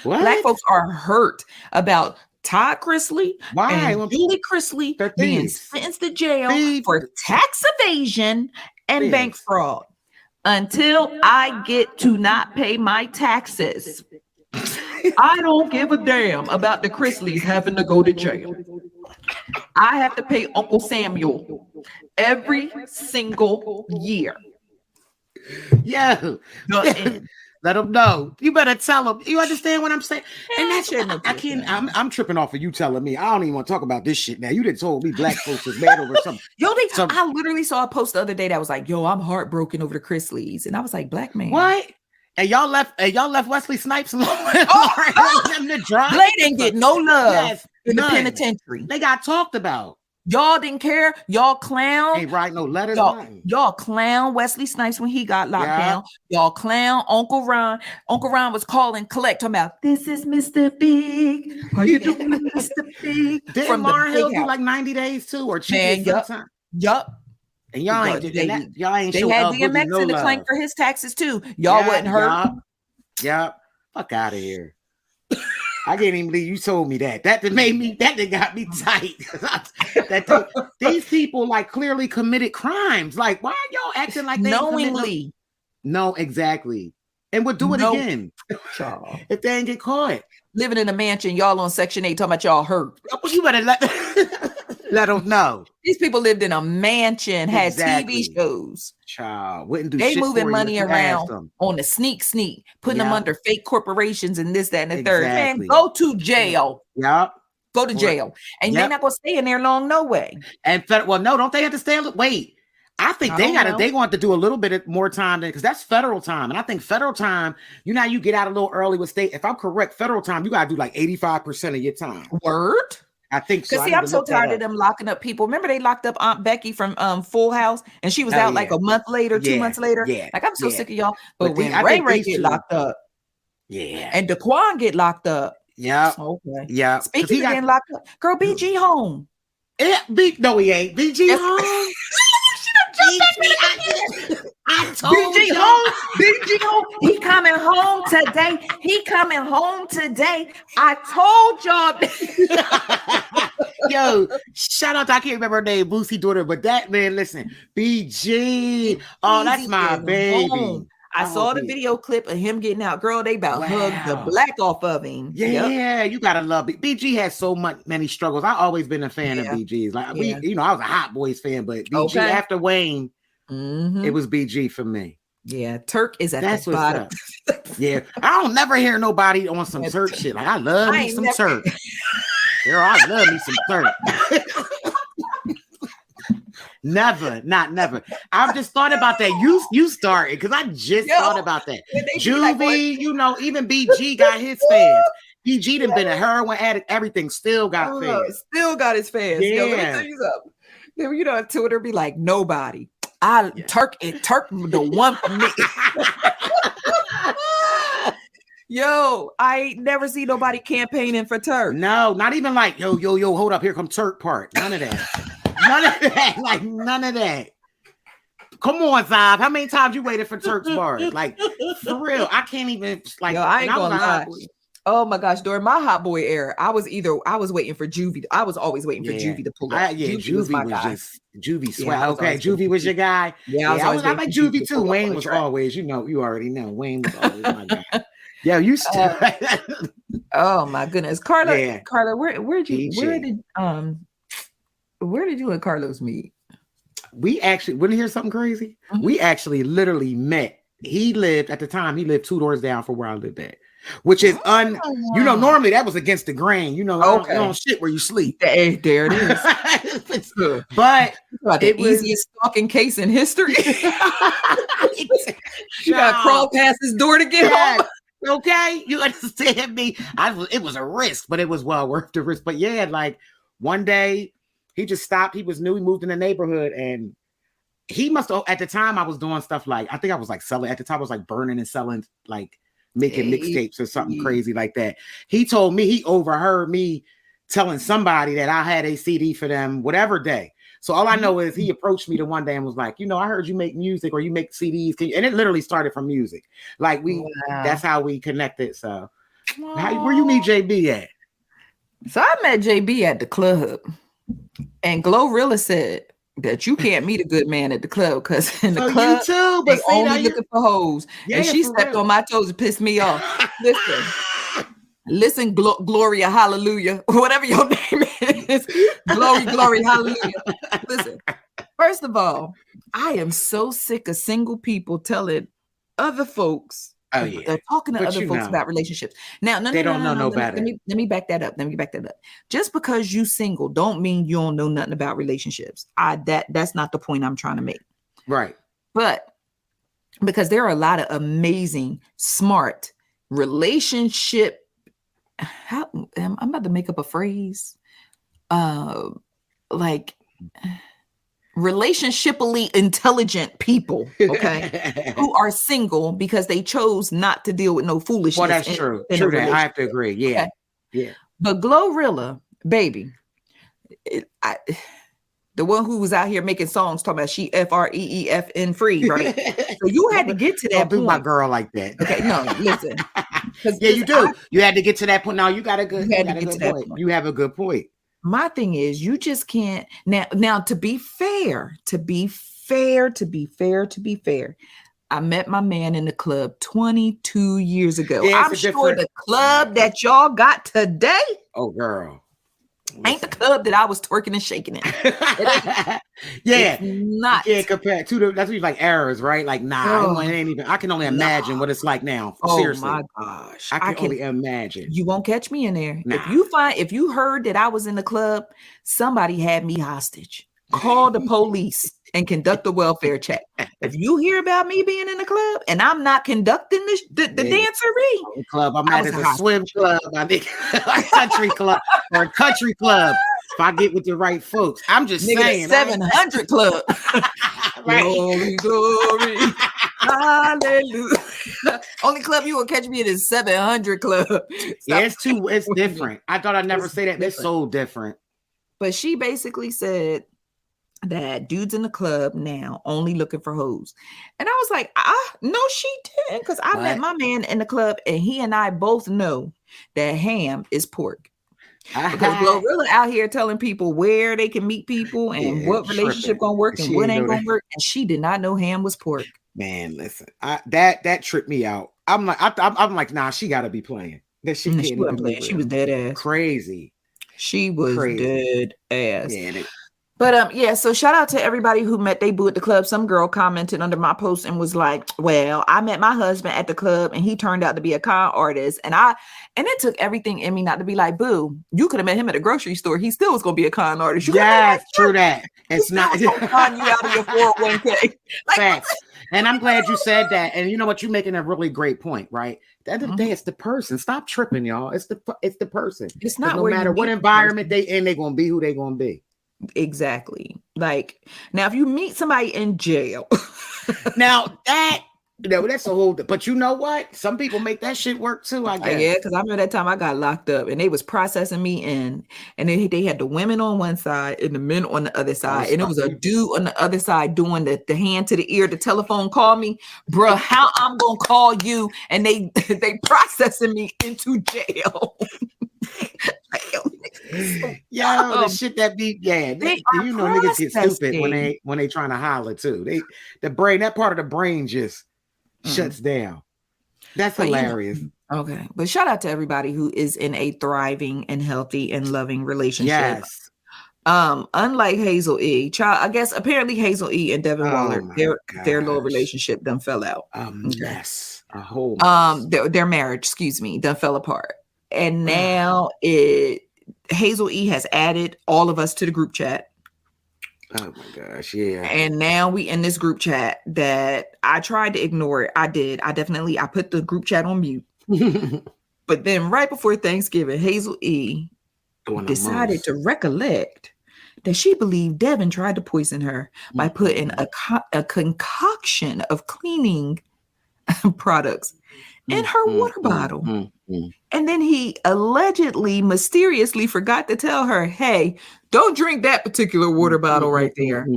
What? Black folks are hurt about Todd Chrisley and Julie Chrisley being sentenced to jail for tax evasion and bank fraud. Until I get to not pay my taxes, I don't give a damn about the Chrisleys having to go to jail. I have to pay Uncle Samuel every single year. Yeah. Let them know. You better tell them. You understand what I'm saying? And that's I can't. I'm tripping off of you telling me. I don't even want to talk about this shit now. You done told me black folks is mad over something. Yo, I literally saw a post the other day that was like, "Yo, I'm heartbroken over the Chrisleys," and I was like, "Black man, what?" And y'all left Wesley Snipes alone. They didn't get no love in the penitentiary. They got talked about. Y'all didn't care. Y'all clown. Ain't write no letters. Y'all clown Wesley Snipes when he got locked down. Y'all clown Uncle Ron. Uncle Ron was calling collect. Talking about, this is Mr. Big. How you doing, Mr. Big? Didn't Lauren Hill do like 90 days too? Or yup. And y'all ain't They had DMX in the clank for his taxes too. Y'all wasn't hurt. Yup. Fuck out of here. I can't even believe you told me that. That got me tight. These people like clearly committed crimes. Like, why are y'all acting like they knowingly? No, exactly. And we'll do it again if they ain't get caught. Living in a mansion, y'all on Section 8 talking about y'all hurt. You better let Let them know. These people lived in a mansion, had TV shows. Child, wouldn't do they shit moving for money you around on the sneak, putting them under fake corporations and this, that, and the third. Man, go to jail. Yep. Go to jail. And they're not gonna stay in there long, no way. And no, don't they have to stay? Wait. I think they want to do a little bit more time because that's federal time. And I think federal time, you know, you get out a little early with state. If I'm correct, federal time, you gotta do like 85% of your time. Word? I think so. Because see, I'm so tired of them locking up people. Remember, they locked up Aunt Becky from Full House, and she was out like a month later, 2 months later. Yeah. Like, I'm so sick of y'all. But when Ray get locked up, and Daquan get locked up. Yeah. Okay. Yeah. Speaking of getting locked up, girl, BG home. Yeah, no, he ain't. BG home. I told BG home. BG home. He coming home today. He coming home today. I told y'all. Yo, shout out to, I can't remember her name, Boosie daughter, but that man, listen, BG. Oh, that's my baby. Home. I saw the video clip of him getting out. Girl, they about hugged the black off of him. Yeah, you gotta love it. BG has so many struggles. I've always been a fan of BG's. Like I was a Hot Boys fan, but BG after Wayne, it was BG for me. Yeah, Turk is at the bottom. Yeah, I don't never hear nobody on some Turk shit. Like I love me some Turk. Girl, I love me some Turk. Never. I've just thought about that. You started because I just thought about that. Juvie, you know, even BG got his fans. BG done been a heroin addict. Everything still got fans. Still got his fans. Yeah. Yo, let me tell you something. You know, Twitter be like nobody. Turk the one for me. Yo, I ain't never see nobody campaigning for Turk. No, not even like yo, hold up, here come Turk part. None of that. None of that. Come on, Zav. How many times you waited for Turk's bar? Like, for real, I can't even. Like, yo, I ain't gonna lie. Oh my gosh, during my Hot Boy era, I was waiting for Juvie. I was always waiting for Juvie to pull up. Juvie was my guy. Juvie sweat. Okay, Juvie was your guy. Yeah, I like Juvie too. Wayne was always, you already know. Wayne was always my guy. Yeah, you still. Oh my goodness, Karla. Karla, where did you and Carlos meet? We actually, want to hear something crazy? Mm-hmm. We actually literally met. He lived 2 doors down from where I lived at, which is normally that was against the grain. You don't shit where you sleep. There it is. But the easiest stalking case in history. You got to crawl past his door to get home. Okay, you understand me? It was a risk, but it was well worth the risk. But yeah, like one day, he just stopped. He was new. He moved in the neighborhood, and he must have. At the time, I was doing stuff like I think I was like selling. At the time, I was like burning and selling, like making mixtapes or something crazy like that. He told me he overheard me telling somebody that I had a CD for them, whatever day. So all I know is he approached me the one day and was like, I heard you make music or you make CDs, and it literally started from music. Like that's how we connected. So where you meet JB at? So I met JB at the club. And GloRilla said that you can't meet a good man at the club because in the club they only looking for hoes. And she stepped on my toes and pissed me off. Listen, Gloria, hallelujah, whatever your name is. Glory, hallelujah. Listen, first of all, I am so sick of single people telling other folks. They're talking to other folks about relationships. Now, they don't know better. Let me back that up. Just because you single don't mean you don't know nothing about relationships. That's not the point I'm trying to make. Right. But because there are a lot of amazing, smart relationship. I'm about to make up a phrase. Like relationshipally intelligent people, okay, who are single because they chose not to deal with no foolishness. Well, that's true. True that. I have to agree. Yeah. Okay. Yeah. But GloRilla, baby, the one who was out here making songs talking about she FREEFN free, right? So you had to get to that point. Don't do my girl like that. Okay, no, listen. Yeah, you do. You had to get to that point. No, you got a good point. You have a good point. My thing is, you just can't now. To be fair, I met my man in the club 22 years ago. Yeah, I'm sure the club that y'all got today. Oh, girl. Ain't the club that I was twerking and shaking in. Yeah, not. You can't compare to the. That's what you like errors, right? Like, nah, it ain't even. I can only imagine what it's like now. Seriously, my gosh, I can only imagine. You won't catch me in there. Nah. If you heard that I was in the club, somebody had me hostage. Call the police and conduct a welfare check. If you hear about me being in the club and I'm not conducting the dancery, the club I'm at is a swim club, I think, a country club or a country club. If I get with the right folks, I'm just saying, 700 club. Right. Glory, hallelujah. Only club you will catch me in is 700 club. Yeah, it's different. I thought I'd never say that. It's so different. But she basically said that dudes in the club now only looking for hoes. And I was like, no, she didn't. Because I met my man in the club and he and I both know that ham is pork. Because GloRilla out here telling people where they can meet people and what relationship gonna work and what ain't gonna work. And she did not know ham was pork. Man, listen, that tripped me out. I'm like, nah, she gotta be playing. That she wasn't playing. She was dead ass. Crazy. She was dead ass. Yeah. But so shout out to everybody who met they boo at the club. Some girl commented under my post and was like, well, I met my husband at the club and he turned out to be a con artist. And it took everything in me not to be like, boo, you could have met him at a grocery store. He still was going to be a con artist. Yeah, true that. It's not con you out of your 401k. Facts. And I'm glad you said that. And you know what? You're making a really great point, right? At the end of the day, it's the person. Stop tripping, y'all. It's the person. It's not no matter what environment they in, they're going to be who they're going to be. Exactly. Like now, if you meet somebody in jail, now that's a whole. But you know what? Some people make that shit work too. I guess. Yeah, because I remember that time I got locked up and they was processing me in, and they had the women on one side and the men on the other side, and it was a dude on the other side doing the hand to the ear, the telephone call me, bruh. How I'm gonna call you? And they processing me into jail. The shit that be niggas get stupid when they trying to holler too. The brain, that part of the brain just shuts down. That's hilarious. Okay, but shout out to everybody who is in a thriving and healthy and loving relationship. Yes. Unlike Hazel-E, I guess apparently Hazel-E and Devin Waller, their little relationship done fell out. Yes, a whole their marriage, done fell apart, and now Hazel-E has added all of us to the group chat. Oh my gosh, yeah. And now we in this group chat that I tried to ignore it. I did. I put the group chat on mute. But then right before Thanksgiving, Hazel-E decided to recollect that she believed Devin tried to poison her by putting a concoction of cleaning products in her water bottle. And then he allegedly, mysteriously forgot to tell her, hey, don't drink that particular water bottle right there.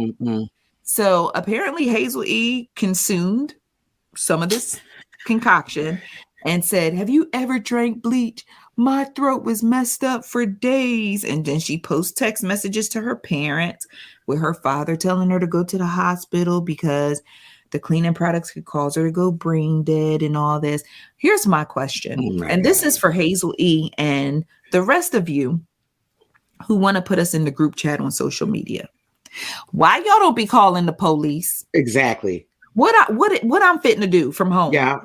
So apparently Hazel-E consumed some of this concoction and said, have you ever drank bleach? My throat was messed up for days. And then she posts text messages to her parents with her father telling her to go to the hospital because the cleaning products could cause her to go brain dead and all this. Here's my question. And this is for Hazel-E and the rest of you who want to put us in the group chat on social media. Why y'all don't be calling the police? Exactly. What I'm fitting to do from home? Yeah.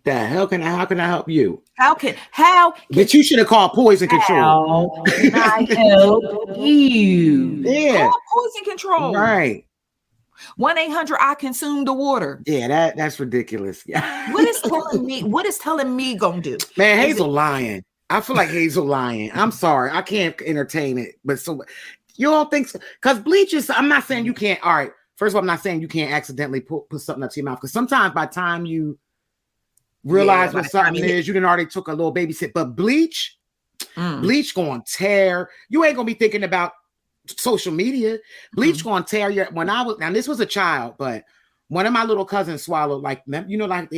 How can I help you? But you should have called poison control. How can I help you? Yeah. Call poison control. Right. 1-800 I consumed the water. Yeah, that's ridiculous. Yeah. What is telling me gonna do? Man, Hazel lying. I feel like Hazel lying. I'm sorry. I can't entertain it. But so you all think so? Because bleach is, I'm not saying you can't. All right. First of all, I'm not saying you can't accidentally put something up to your mouth. Because sometimes by the time you realize what something is, you done already took a little baby sip. But bleach going to tear. You ain't going to be thinking about social media. Bleach going to tear you. Now this was a child, but one of my little cousins swallowed, like they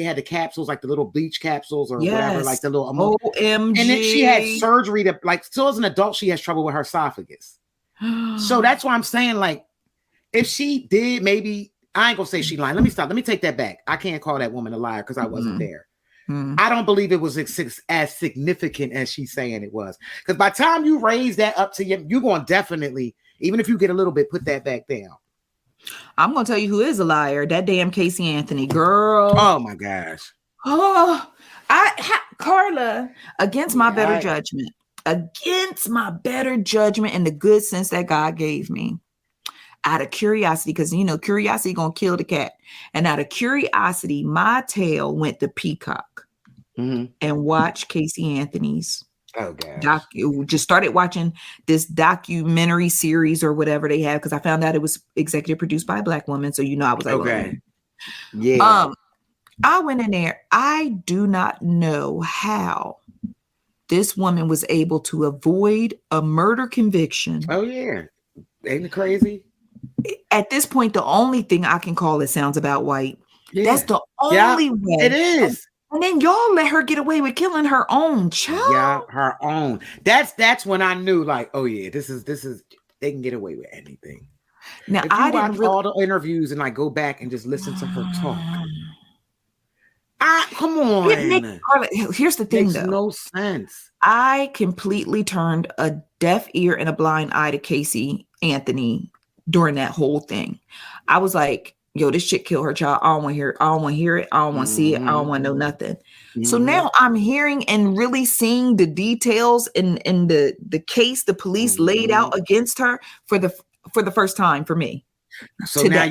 had the capsules, like the little bleach capsules or whatever, like the little OMG. And then she had surgery to, like, still as an adult, she has trouble with her esophagus. So that's why I'm saying, like, if she did, maybe I ain't gonna say she lied. Let me stop. Let me take that back. I can't call that woman a liar because I wasn't there. I don't believe it was as significant as she's saying it was. Because by the time you raise that up to you, you're going to definitely, even if you get a little bit, put that back down. I'm going to tell you who is a liar. That damn Casey Anthony girl. Oh my gosh. Oh, Karla, against my better judgment, in the good sense that God gave me, out of curiosity, because curiosity gonna kill the cat, and out of curiosity, my tail went to Peacock and watched Casey Anthony's. Oh god! Just started watching this documentary series or whatever they have, because I found out it was executive produced by a Black woman. So I was like, okay, yeah. I went in there. I do not know how this woman was able to avoid a murder conviction. Oh yeah, ain't it crazy? At this point, the only thing I can call it sounds about white. Yeah. That's the only way. It is. And then y'all let her get away with killing her own child. Yeah, her own. That's when I knew, like, oh yeah, this is they can get away with anything. Now if you watch all the interviews and go back and just listen to her talk. Come on. Here's the thing, Makes though. No sense. I completely turned a deaf ear and a blind eye to Casey Anthony during that whole thing. I was like, yo, this shit killed her child. I don't want to hear it. I don't want to hear it. I don't want to see it. I don't want to know nothing. So now I'm hearing and really seeing the details in the case the police laid out against her for the first time for me. So now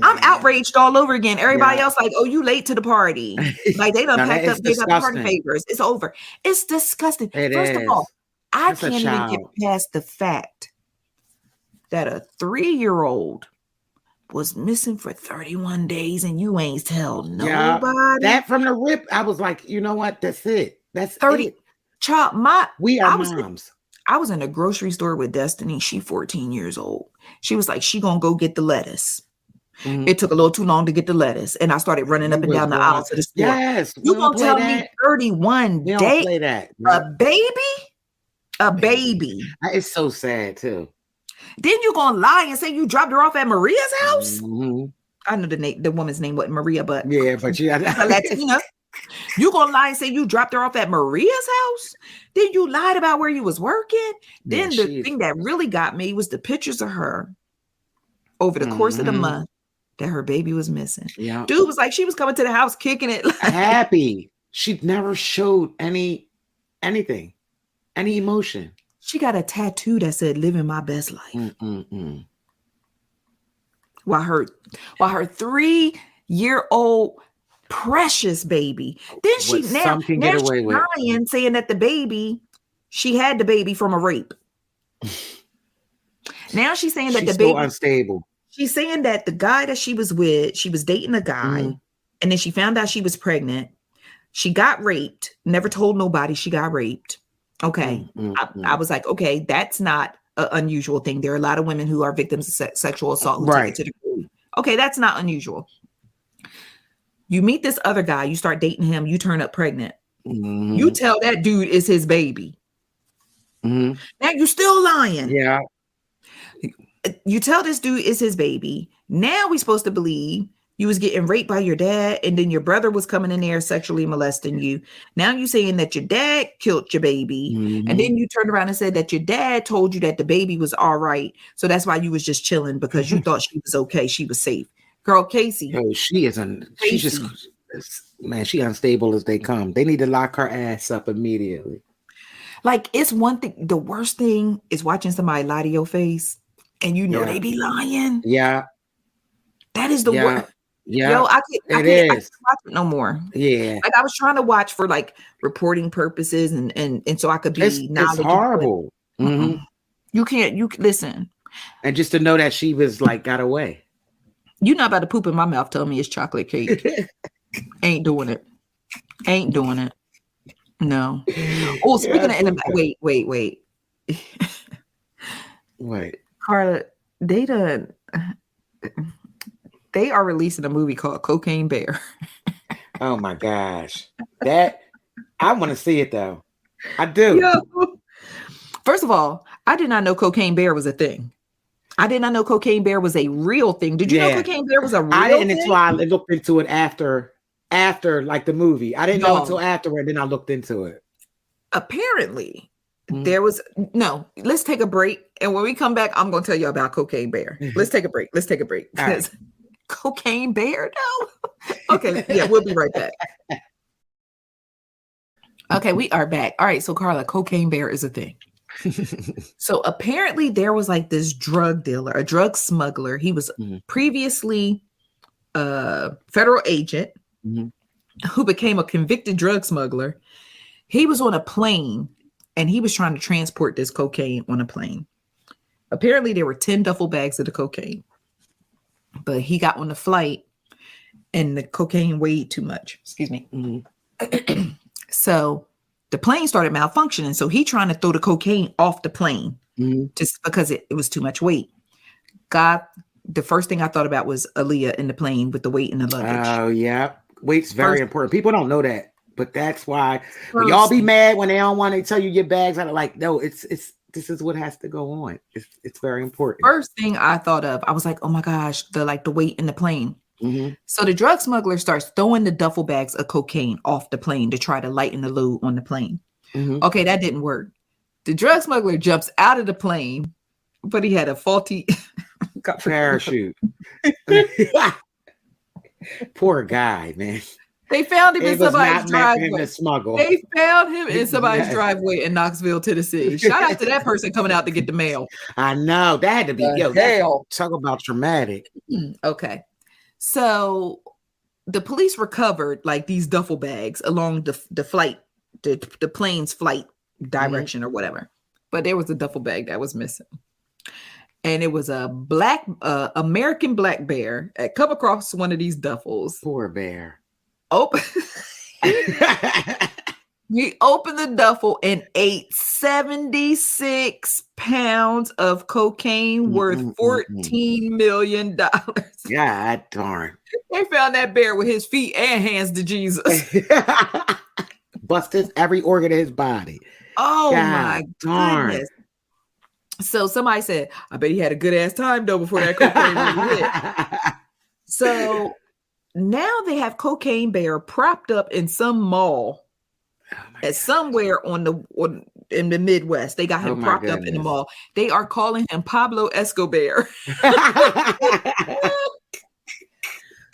I'm outraged all over again. Everybody else like, oh, you late to the party. Like they done packed up, they got the party favors. It's over. It's disgusting. First of all, I can't even get past the fact that a 3-year-old was missing for 31 days and you ain't tell nobody. That from the rip, I was like, you know what? That's it. That's 30. It. Child, we are moms. I was in a grocery store with Destiny. She 14 years old. She was like, she gonna go get the lettuce. It took a little too long to get the lettuce. And I started running up and down the aisle to the store. Yes. You gonna tell me 31 days? Play that. A baby. It's so sad too. Then you gonna lie and say you dropped her off at Maria's house? I know the woman's name wasn't Maria, but but she Latina. You gonna lie and say you dropped her off at Maria's house? Then you lied about where you was working. Then the thing that really got me was the pictures of her over the course of the month that her baby was missing. Yeah, dude was like, she was coming to the house kicking it, happy. She never showed anything, any emotion. She got a tattoo that said "Living my best life." While her 3-year-old precious baby. Then she now she's lying, saying that she had the baby from a rape. Now she's saying that the baby unstable. She's saying that the guy that she was with, she was dating a guy, and then she found out she was pregnant. She got raped. Never told nobody she got raped. Okay. I was like, okay, that's not an unusual thing. There are a lot of women who are victims of sexual assault. Right. Okay, that's not unusual. You meet this other guy, you start dating him, you turn up pregnant. You tell that dude it's his baby. Now you're still lying. Yeah. You tell this dude it's his baby. Now we're supposed to believe you was getting raped by your dad, and then your brother was coming in there sexually molesting you. Now you saying that your dad killed your baby, and then you turned around and said that your dad told you that the baby was all right, so that's why you was just chilling because you thought she was okay, she was safe. Girl, Casey. Oh, she isn't. She's just, man, she unstable as they come. They need to lock her ass up immediately. Like, it's one thing. The worst thing is watching somebody lie to your face, and you know they be lying. Yeah, that is the worst. Yeah, yo, I can't watch it no more. Yeah, like I was trying to watch for like reporting purposes, and so I could be. It's horrible. You can't. You listen, and just to know that she was like got away. You're not about to poop in my mouth. Tell me it's chocolate cake. Ain't doing it. Ain't doing it. No. Oh, speaking of wait. Karla, they are releasing a movie called Cocaine Bear. Oh my gosh. That I want to see it though. I do. Yo. First of all, I did not know Cocaine Bear was a thing. I did not know Cocaine Bear was a real thing. Did you know Cocaine Bear was a real thing? I didn't until I looked into it after after like the movie. I didn't know until afterward. Then I looked into it. Apparently, there was let's take a break. And when we come back, I'm going to tell you about Cocaine Bear. Let's take a break. Because Cocaine Bear? No. Okay. Yeah, we'll be right back. Okay, we are back. All right. So, Karla, Cocaine Bear is a thing. So apparently there was like this drug dealer, a drug smuggler. He was previously a federal agent who became a convicted drug smuggler. He was on a plane and he was trying to transport this cocaine on a plane. Apparently there were 10 duffel bags of the cocaine, but he got on the flight and the cocaine weighed too much. Excuse me. So the plane started malfunctioning. So he trying to throw the cocaine off the plane just because it was too much weight. The first thing I thought about was Aaliyah in the plane with the weight and the luggage. Oh, yeah. Weight's very important. People don't know that, but that's why y'all be mad when they don't want to tell you your bags. I'm like, no, this is what has to go on. It's very important. First thing I thought of, I was like, oh my gosh, the weight in the plane. So the drug smuggler starts throwing the duffel bags of cocaine off the plane to try to lighten the load on the plane. Okay, that didn't work. The drug smuggler jumps out of the plane, but he had a faulty parachute. Poor guy, man. They found him in somebody's driveway. They found him in somebody's driveway in Knoxville, Tennessee. Shout out to that person coming out to get the mail. I know. That had to be hell. Talk about traumatic. Okay. So the police recovered like these duffel bags along the flight, the plane's flight direction or whatever. But there was a duffel bag that was missing. And it was a black American black bear had come across one of these duffels. Poor bear. He opened the duffel and ate 76 pounds of cocaine worth $14 million. God darn. They found that bear with his feet and hands to Jesus. Busted every organ of his body. Oh, God my goodness. So somebody said, I bet he had a good ass time though before that cocaine really hit. So now they have Cocaine Bear propped up in some mall somewhere in the Midwest. They got him propped up in the mall. They are calling him Pablo Escobar.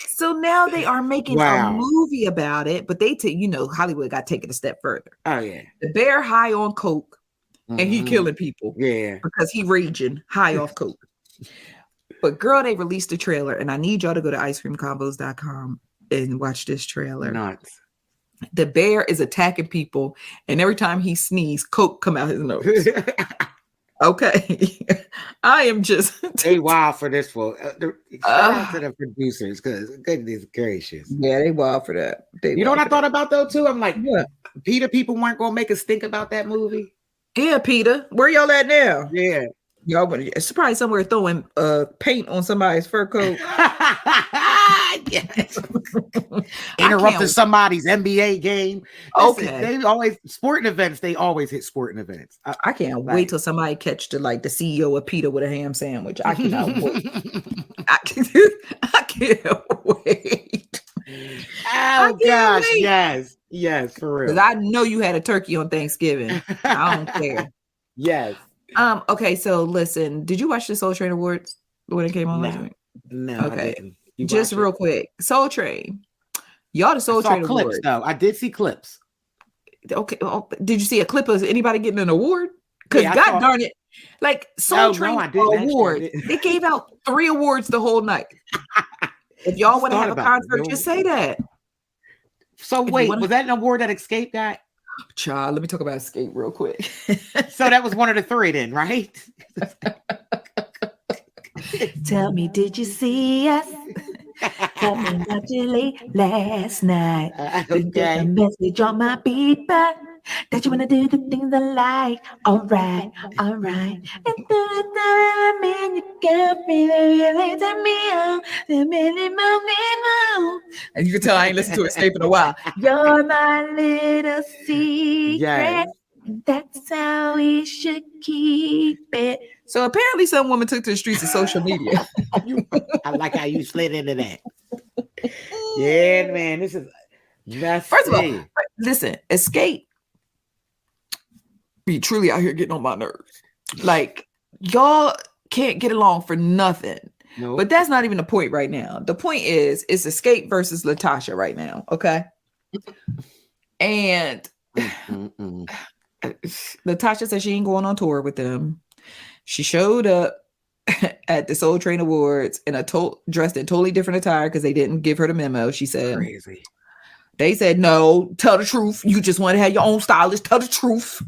So now they are making a movie about it, but they Hollywood got taken a step further. Oh yeah. The bear high on coke and he killing people. Yeah. Because he raging high off coke. But girl, they released the trailer and I need y'all to go to icecreamconvos.com and watch this trailer. Nuts. The bear is attacking people, and every time he sneezes, coke come out his nose. Okay. I am just they wild for this one. Shout out to the producers, because goodness gracious. Yeah, they wild for that. You know what I thought about though too? I'm like, Peter people weren't gonna make us think about that movie. Yeah, Peter. Where y'all at now? Yeah. Y'all, it's probably somewhere throwing paint on somebody's fur coat. Yes. Interrupting somebody's NBA game. Okay. They always sporting events. They always hit sporting events. I can't wait till somebody catch the CEO of Peter with a ham sandwich. I cannot wait. I can't wait. Oh gosh, wait. Yes, for real. Because I know you had a turkey on Thanksgiving. I don't care. Yes. Okay, so listen, did you watch the Soul Train Awards when it came on last week? No. Okay. Just real quick. Soul Train. Y'all the Soul Train clips, Awards. though. I did see clips. Okay. Did you see a clip of anybody getting an award? Because God darn it. Like Soul Train Award. They gave out 3 awards the whole night. If y'all want to have a concert, just say that. So wait, was that an award that Escape got? Child, let me talk about Escape real quick. So that was one of the 3 then, right? Tell me, did you see us? Tell me about you late last night. Okay. A message on my beeper that you wanna do the things I like. All right. And you got me, really turn me on. And you can tell I ain't listened to Escape in a while. You're my little secret. Yes. That's how we should keep it. So apparently some woman took to the streets of social media. I like how you slid into that. Yeah, man. This is First of all, listen, Escape be truly out here getting on my nerves. Like, y'all can't get along for nothing. Nope. But that's not even the point right now. The point is, it's Escape versus LaTocha right now, okay? And LaTocha said she ain't going on tour with them. She showed up at the Soul Train Awards in dressed in totally different attire because they didn't give her the memo. She said, crazy. They said, no, tell the truth. You just want to have your own stylist. Tell the truth.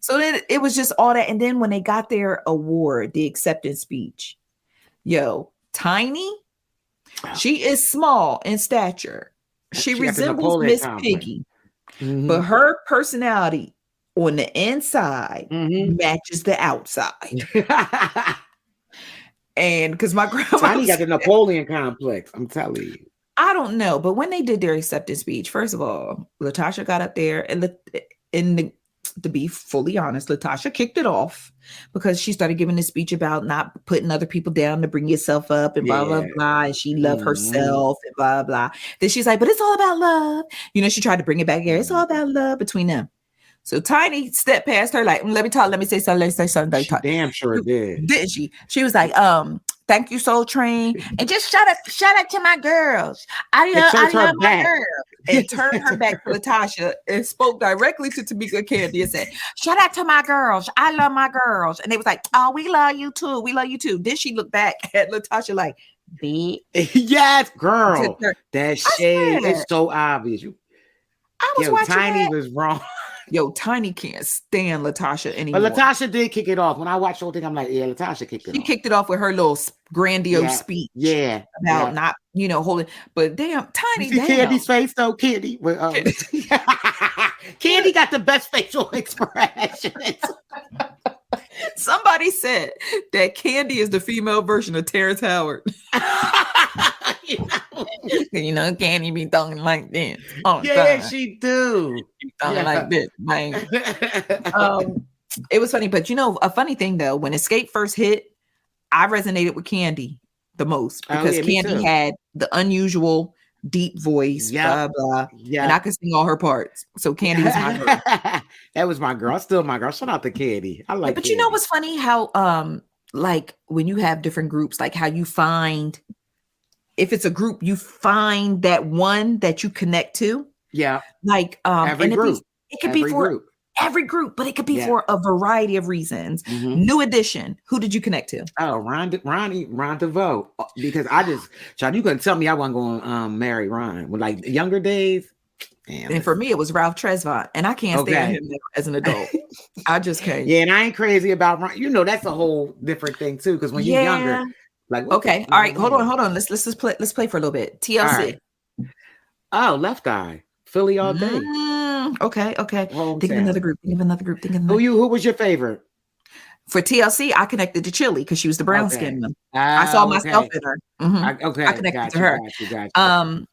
So then it was just all that. And then when they got their award, the acceptance speech, Tiny, she is small in stature. She resembles Miss Piggy, but her personality on the inside matches the outside. And because my grandma Tiny got the Napoleon complex, I'm telling you. I don't know, but when they did their acceptance speech, first of all, LaTocha got up there and to be fully honest, LaTocha kicked it off because she started giving this speech about not putting other people down to bring yourself up and blah, blah, blah. And she loved herself and blah, blah. Then she's like, but it's all about love. She tried to bring it back here. It's all about love between them. So Tiny stepped past her like, let me say something. She damn sure did. Didn't she? She was like, thank you, Soul Train. And just shout out to my girls. I love my girls. And turned her back to LaTocha and spoke directly to Tamika Candy and said, shout out to my girls. I love my girls. And they was like, oh, we love you too. We love you too. Then she looked back at LaTocha like, bitch. Yes, girl. That shade is so obvious. I was watching Tiny that. was wrong. Tiny can't stand LaTocha anymore. But LaTocha did kick it off. When I watched the whole thing, I'm like, yeah, LaTocha kicked it off. She kicked it off with her little grandiose speech. Yeah. About not, holding. But damn, Tiny, you see Candy's face, though? Candy. Candy got the best facial expressions. Somebody said that Candy is the female version of Terrence Howard. Candy be talking like this. She do. She talking like this, man. It was funny, but a funny thing though, when Escape first hit, I resonated with Candy the most because Candy had the unusual deep voice, blah blah, and I could sing all her parts. So Candy was my girl. That was my girl. Still my girl. Shout out to Candy. I like. But Candy. What's funny? How like when you have different groups, like how you find. If it's a group, you find that one that you connect to. Yeah. Like every group. It could be for every group, but it could be for a variety of reasons. New Edition. Who did you connect to? Oh, Ron DeVoe. Because John, you couldn't tell me I wasn't going to marry Ron. With like younger days. Damn. And for me, it was Ralph Tresvant. And I can't stand him as an adult. I just can't. Yeah, and I ain't crazy about Ron. That's a whole different thing too. Because when you're younger. Like, okay, all right, hold on. Let's play for a little bit. TLC. Right. Oh, Left Eye, Philly all day. Okay. Think of another group. Who was your favorite? For TLC, I connected to Chili because she was the brown skin one. I saw myself in her. I connected to her. Got you.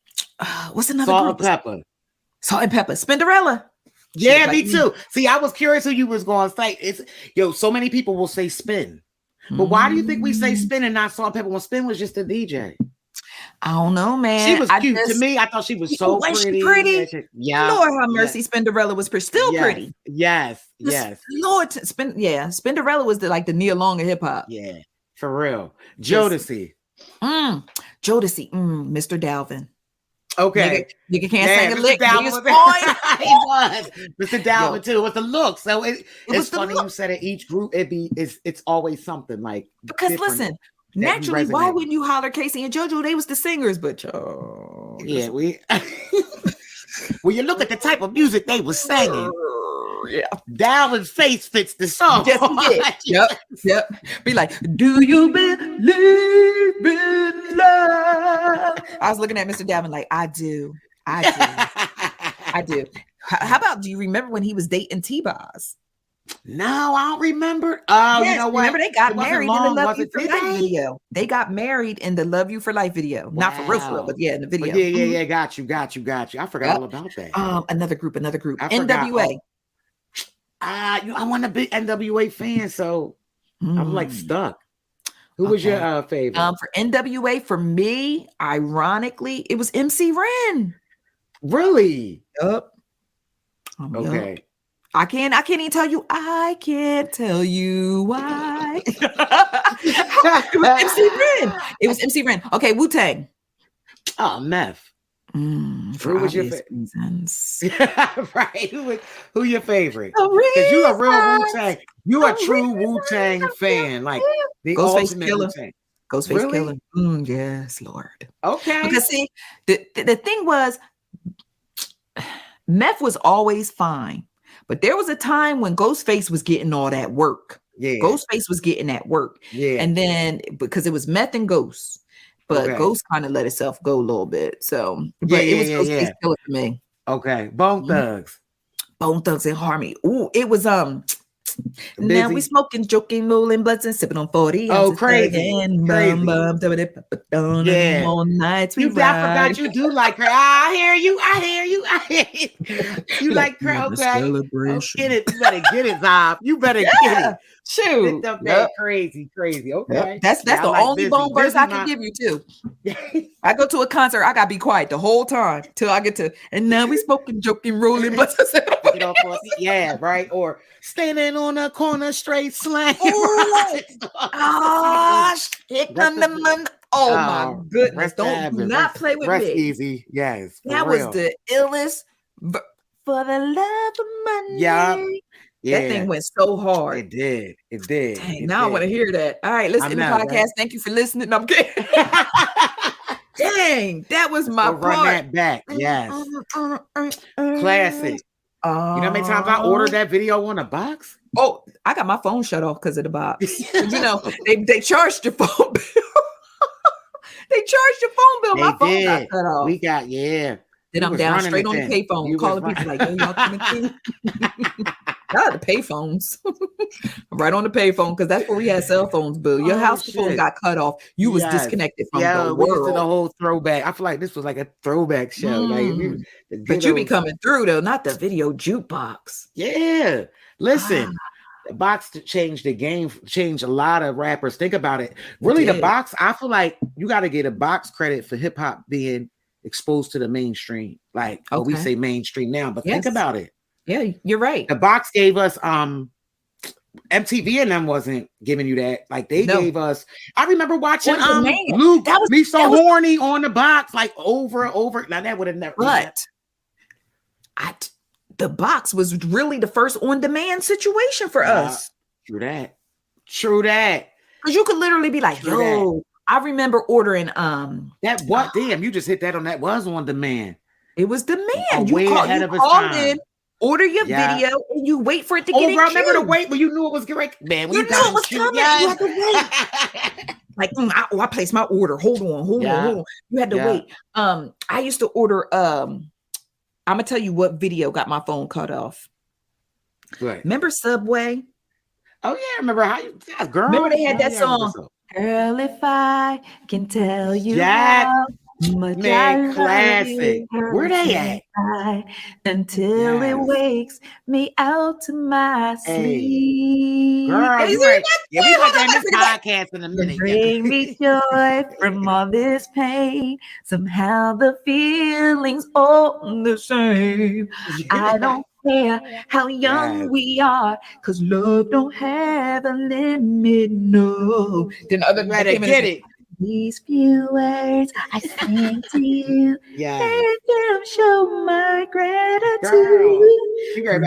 What's another group? Salt and Pepper. Spinderella. Yeah, me too. See, I was curious who you was going to say. So many people will say Spin. But why do you think we say Spin and not Salt and Pepper when Spin was just a DJ? I don't know, man. She was cute to me. I thought she was so pretty. She pretty? Yeah. Lord have mercy. Spinderella was still pretty. Yes. Lord, Spinderella was the Nia Long of hip hop. Yeah, for real. Jodeci. Jodeci. Mr. Dalvin. Okay. Nigga can't sing a lick. He was. Mr. Dalvin too with the look. So it's funny you said it. Each group it's always something like because listen, naturally, why wouldn't you holler Casey and JoJo? They was the singers, but we when you look at the type of music they was singing. Yeah, Dalvin's face fits the song. Yep. Be like, do you believe in love? I was looking at Mr. Dalvin like, I do. I do. How about, do you remember when he was dating T-Boz? No, I don't remember. Oh, yes, you know what? Remember they got married in the Love You for Life video. They got married in the Love You for Life video. Wow. Not for real, but in the video. Yeah. Got you. I forgot all about that. Another group. NWA. I want a big NWA fan, so I'm like stuck. Who was your favorite? For NWA, for me, ironically, it was MC Ren. Really? Yup. Okay. Yup. I can't even tell you. I can't tell you why. It was MC Ren. It was MC Ren. Okay, Wu-Tang. Oh, meth. For Who was your obvious reasons. Right? Who your favorite? Because you a real Wu-Tang. You a true Wu-Tang fan, like the Ghostface ultimate Killer. Wu-Tang. Ghostface Really? Killer. Yes, Lord. Okay. Because see, the thing was, meth was always fine, but there was a time when Ghostface was getting all that work. Yeah. Ghostface was getting that work. Yeah. And then because it was meth and Ghost, but Ghost kind of let itself go a little bit. So, but it was Ghostface Killer for me. Okay. Bone Thugs. Bone Thugs and Harmony. Ooh, it was now we smoking, joking, rolling blunts and sipping on 40. Oh, crazy. Yeah. All nights we ride. I forgot you do like her. I hear you. You like her, okay? Oh, get it. You better get it, Zob. You better get it. Shoot. Crazy. Okay. Yep. That's the only bone verse I can give you too. I go to a concert, I gotta be quiet the whole time till I get to. And now we smoking, joking, rolling blunts. Yeah, right. Or standing on a corner straight slang. Oh my goodness! Do not play with me. Easy, yes. That was the illest. For the love of money. Yeah. That thing went so hard. It did. Dang, now I want to hear that. All right, listen to the podcast. Right? Thank you for listening. I'm kidding. Dang, that was my part. Run that back. Yes. Classic. You know how many times I ordered that video on a box? Oh, I got my phone shut off because of the box. You know, they charged your phone bill. They charged your phone bill. My phone got cut off. We got, Then I'm down straight on the payphone, calling people like, yo, y'all coming through? Not the payphones. Right on the payphone, because that's where we had cell phones, boo. Your house phone got cut off. You was disconnected from the world. To the whole throwback. I feel like this was like a throwback show. But you be coming through though, not the video jukebox. Yeah. Listen. The box changed the game, changed a lot of rappers. Think about it. Really, the box, I feel like you got to get a box credit for hip hop being exposed to the mainstream. Like we say mainstream now, but think about it. Yeah, you're right. The box gave us MTV and them wasn't giving you that. Like they gave us. I remember watching Luke be so horny on the box, like over and over. Now that would have never. But the box was really the first on-demand situation for us. True that. Because you could literally be like, yo, I remember ordering that what damn, you just hit that on that was on demand. It was demand. You called in, order your video, and you wait for it to get in. Remember the wait when you knew it was correct? Man, when you knew it was coming, you had to wait. Like, I placed my order. Hold on. You had to wait. I used to order I'm gonna tell you what video got my phone cut off. Right. Remember Subway? Oh yeah, remember how you girl. Remember they had that song. Girl, if I can tell you how much man, classic. Where they at? Until it wakes me out to my sleep. Girl, you right. Yeah, we got that in this podcast in a minute. Bring me joy from all this pain. Somehow the feelings all the same. I don't care how young we are, cause love don't have a limit. No. Then other than better get it. These few words I sing to you, let them show my gratitude.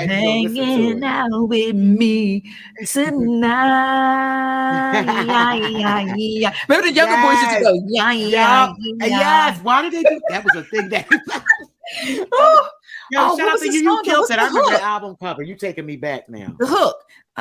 Hanging out with me tonight. Remember the younger boys used to go, yes. Why did they do that? Was a thing that. Shout out to you. You killed it. I remember the album cover. You taking me back now. The hook.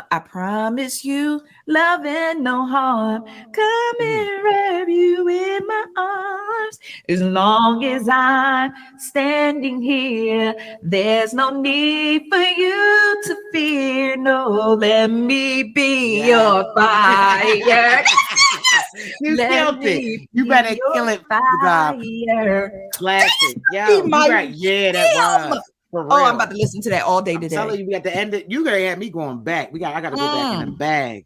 I promise you, love and no harm. Come and wrap you in my arms. As long as I'm standing here, there's no need for you to fear. No, let me be your fire. You killed it. You better kill it. Fire. Classic. Yeah, right. Yeah, that was. I'm about to listen to that all day today. I'm telling you, we got to end it. You gotta have me going back. I gotta go back in the bag.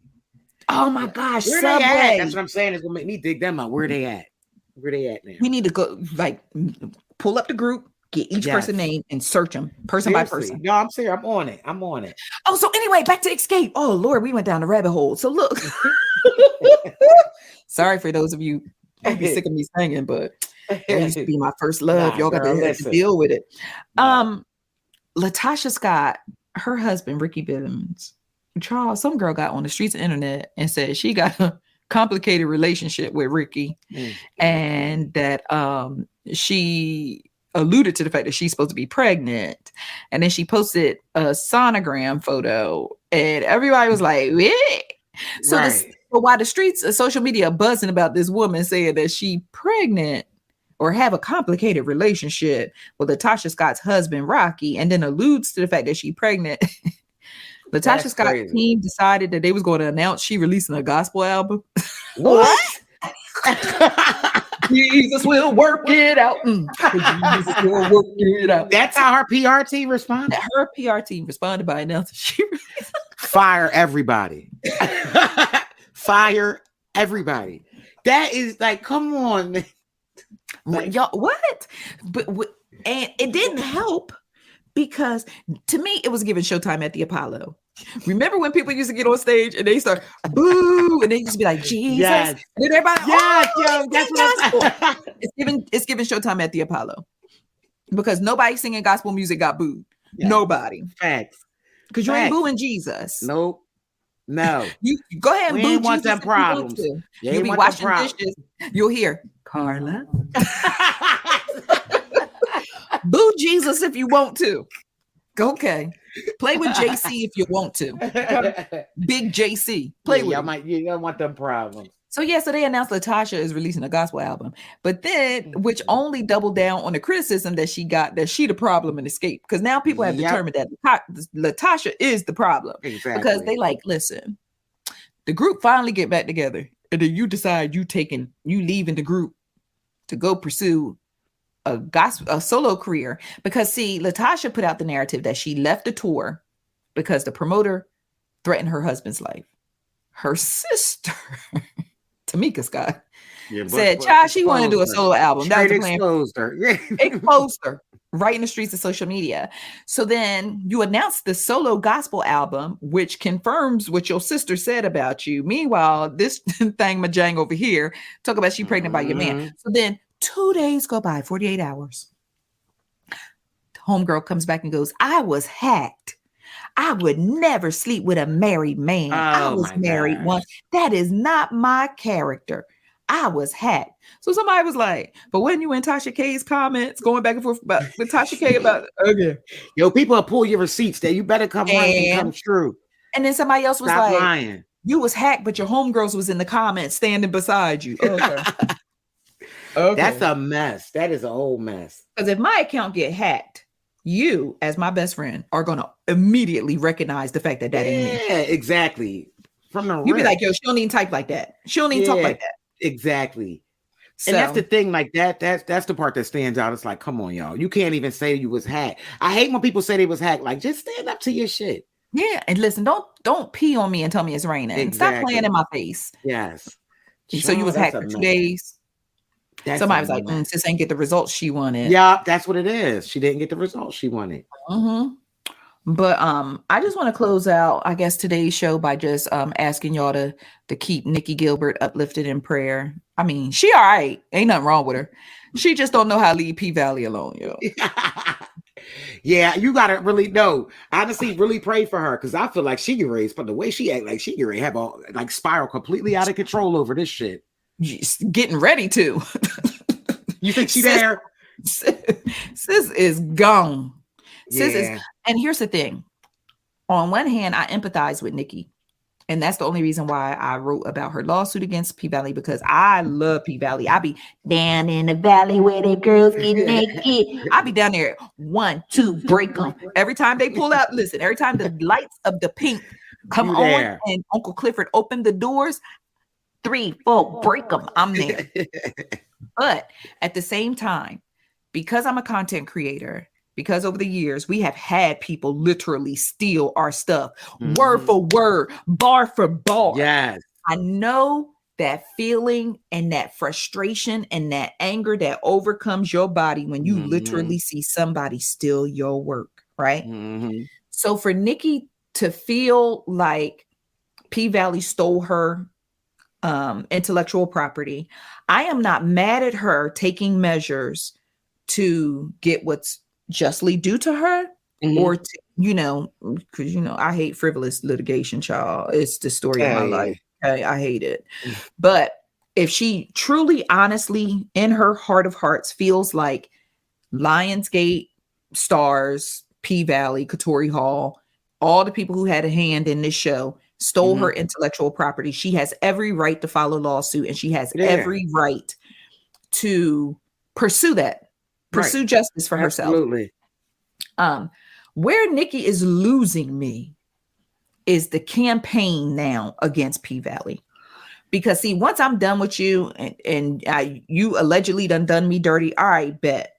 Oh my gosh, where Subway. They at? That's what I'm saying. It's gonna make me dig them out. Where they at? Where they at now? We need to go, like, pull up the group Get each person's name and search them person by person. No, I'm serious. I'm on it. Oh, so anyway, back to Escape. Oh Lord, we went down the rabbit hole. So look, sorry for those of you who be sick of me singing, but that used to be my first love. Y'all got to deal with it. LaTocha Scott, her husband Ricky Billings, Charles, some girl got on the streets of the internet and said she got a complicated relationship with Ricky, and that she alluded to the fact that she's supposed to be pregnant, and then she posted a sonogram photo, and everybody was like, "Eh." So while the streets of social media are buzzing about this woman saying that she pregnant or have a complicated relationship with LaTocha Scott's husband Rocky, and then alludes to the fact that she's pregnant, LaTocha Scott's team decided that they was going to announce she releasing a gospel album. What? Jesus will work it out. Jesus will work it out. That's how her PR team responded. Her PR team responded by announcing she fire everybody. Fire everybody. That is like, come on, man. Like, y'all, what? But and it didn't help because to me it was giving Showtime at the Apollo. Remember when people used to get on stage and they start boo and they used to be like Jesus, yes. And then everybody, that's what it's giving Showtime at the Apollo because nobody singing gospel music got booed. Yes. Nobody. Facts. Because you ain't booing Jesus. Nope. No. You go ahead and boo want Jesus them problems. You'll be washing dishes. You'll hear Karla. Boo Jesus if you want to. Okay. Play with JC if you want to. Big JC. Play with him. You don't want them problems. So they announced LaTocha is releasing a gospel album, but then which only doubled down on the criticism that she got that she the problem in Escape, because now people have determined that LaTocha is the problem. Exactly. Because they like, listen, the group finally get back together, and then you decide you leaving the group to go pursue a solo career. Because see, LaTocha put out the narrative that she left the tour because the promoter threatened her husband's life. Her sister, Tamika Scott, said, "Child, she wanted to do a solo album." That was the plan. Exposed her. Exposed her right in the streets of social media. So then you announced the solo gospel album, which confirms what your sister said about you. Meanwhile, this thing majang over here talk about she pregnant by your man. So then 2 days go by, 48 hours. Homegirl comes back and goes, "I was hacked. I would never sleep with a married man. I was married once. That is not my character. I was hacked." So somebody was like, "But when you in Tasha K's comments going back and forth about with Tasha K about yo, people will pull your receipts there. You better come right and come true." And then somebody else was Stop like, lying. "You was hacked, but your homegirls was in the comments standing beside you." Okay. That's a mess. That is a whole mess. Because if my account get hacked, you, as my best friend, are going to immediately recognize the fact that ain't me. Yeah, exactly. From the you be like, "Yo, she don't even type like that. She don't even talk like that." Exactly. So, and that's the thing, like that's the part that stands out. It's like, come on, y'all. You can't even say you was hacked. I hate when people say they was hacked. Like, just stand up to your shit. Yeah, and listen, don't pee on me and tell me it's raining. Exactly. Stop playing in my face. Yes. So you was hacked for 2 days. Somebody was like, "Sis ain't get the results she wanted." Yeah, that's what it is. She didn't get the results she wanted. But I just want to close out, I guess, today's show by just asking y'all to keep Nicci Gilbert uplifted in prayer. I mean, she all right. Ain't nothing wrong with her. She just don't know how to leave P Valley alone, yo. Yeah, you gotta really know. Honestly, really pray for her, because I feel like she get ready, but the way she act, like she get ready to have a spiral completely out of control over this shit. Just getting ready to. You think she there? Sis is gone. Sis is, and here's the thing. On one hand, I empathize with Nicci. And that's the only reason why I wrote about her lawsuit against P Valley, because I love P Valley. I be down in the valley where the girls get naked. I be down there, 1, 2, break them. Every time they pull out, listen, every time the lights of the pink come on and Uncle Clifford opened the doors, 3, 4, break them. I'm there. But at the same time, because I'm a content creator, because over the years we have had people literally steal our stuff, word for word, bar for bar. Yes. I know that feeling and that frustration and that anger that overcomes your body when you literally see somebody steal your work, right? So for Nicci to feel like P-Valley stole her intellectual property, I am not mad at her taking measures to get what's justly due to her, or to, because I hate frivolous litigation, child. It's the story of my life. Okay, I hate it. But if she truly, honestly, in her heart of hearts, feels like Lionsgate, Stars, P-Valley, Katori Hall, all the people who had a hand in this show stole her intellectual property, she has every right to file a lawsuit, and she has every right to pursue justice for herself. Absolutely. Where Nicci is losing me is the campaign now against P-Valley. Because see, once I'm done with you and you allegedly done me dirty, all right, bet.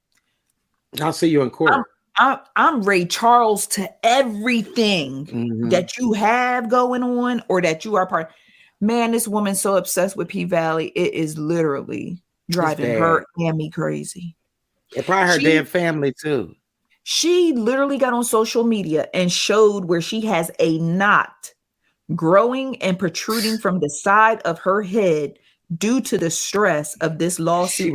I'll see you in court. I'm Ray Charles to everything that you have going on or that you are part. Man, this woman's so obsessed with P-Valley, it is literally driving her and me crazy. And probably her damn family too. She literally got on social media and showed where she has a knot growing and protruding from the side of her head due to the stress of this lawsuit.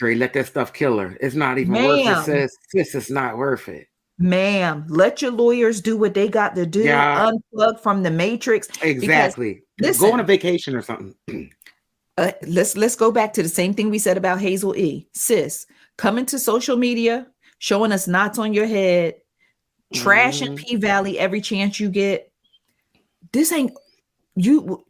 Let that stuff kill her. It's not even worth it, sis. It's not worth it. Ma'am, let your lawyers do what they got to do. Yeah. Unplug from the matrix. Exactly. Go on a vacation or something. Let's go back to the same thing we said about Hazel-E. Sis, coming to social media, showing us knots on your head, trashing P-Valley every chance you get. This ain't you.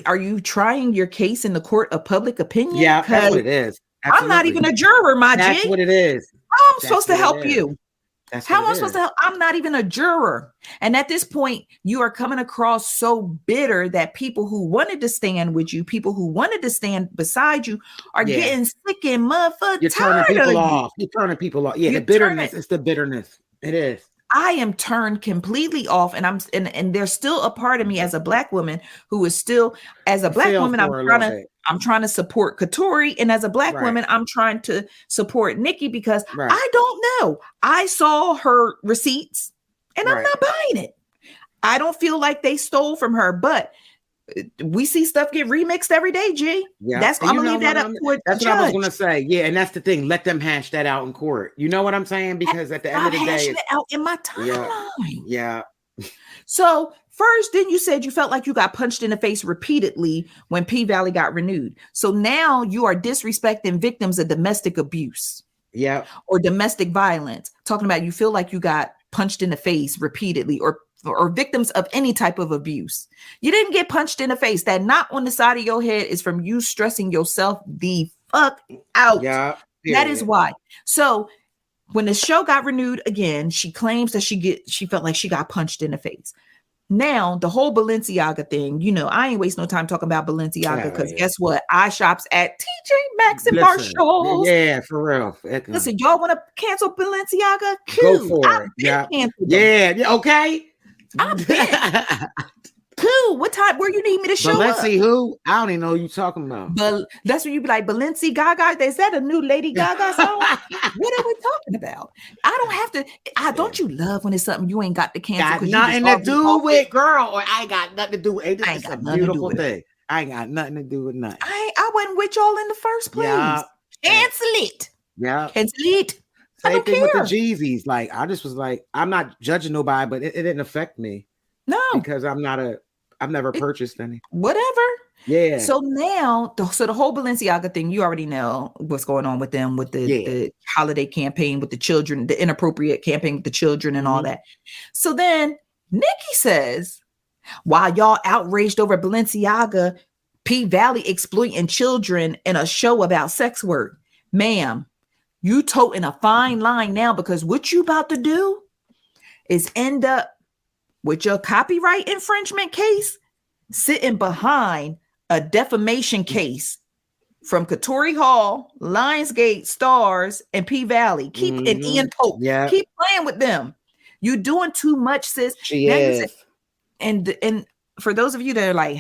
Are you trying your case in the court of public opinion? Yeah, that's what it is. Absolutely. I'm not even a juror, my G. That's what it is. How am I supposed to help you? How am I supposed to help? I'm not even a juror. And at this point, you are coming across so bitter that people who wanted to stand with you, people who wanted to stand beside you, are getting sick and motherfucking You're turning people off. You're turning people off. Yeah, the bitterness. It's the bitterness. It is. I am turned completely off, and and there's still a part of me as a Black woman who is still, as a Black woman, I'm trying to support Katori, and as a Black woman, I'm trying to support Nicci because I don't know. I saw her receipts, and I'm not buying it. I don't feel like they stole from her, but we see stuff get remixed every day, G. Yeah. I'm gonna leave that up to That's what I was gonna say. Yeah, and that's the thing. Let them hash that out in court. You know what I'm saying? Because at the end of the day, it out in my timeline. Yeah. So first, then you said you felt like you got punched in the face repeatedly when P-Valley got renewed. So now you are disrespecting victims of domestic abuse. Yeah. Or domestic violence. Talking about you feel like you got punched in the face repeatedly, or victims of any type of abuse. You didn't get punched in the face. That knot on the side of your head is from you stressing yourself the fuck out. Yeah, that is why. So when the show got renewed again, she claims that she felt like she got punched in the face. Now, the whole Balenciaga thing, I ain't waste no time talking about Balenciaga because guess what? I shops at TJ Maxx and Marshalls. Yeah, for real. Listen, y'all want to cancel Balenciaga? Go for it. Yeah. Okay. I'm cool. What time? Where you need me to show up? Who? I don't even know who you talking about. But that's when you be like, Balenciaga. Is that a new Lady Gaga song? What are we talking about? I don't have to. Don't you love when it's something you ain't got to cancel? Got nothing to do with, girl. Or I ain't got nothing to do with. It's a beautiful thing. I ain't got nothing to do with nothing. I wasn't with y'all in the first place. Yeah. Cancel it. Yeah. Cancel it. Same thing with the Jeezys. Like, I just was like, I'm not judging nobody, but it didn't affect me. No. Because I've never purchased any. Whatever. Yeah. So now, the whole Balenciaga thing, you already know what's going on with them, with the holiday campaign with the children, the inappropriate campaign with the children and all that. So then Nicci says, while y'all outraged over Balenciaga, P-Valley exploiting children in a show about sex work. Ma'am, you toting a fine line now, because what you about to do is end up with your copyright infringement case sitting behind a defamation case from Katori Hall, Lionsgate, Stars, and P-Valley. And Ian Pope. Yeah. Keep playing with them. You're doing too much, sis. She is. And for those of you that are like,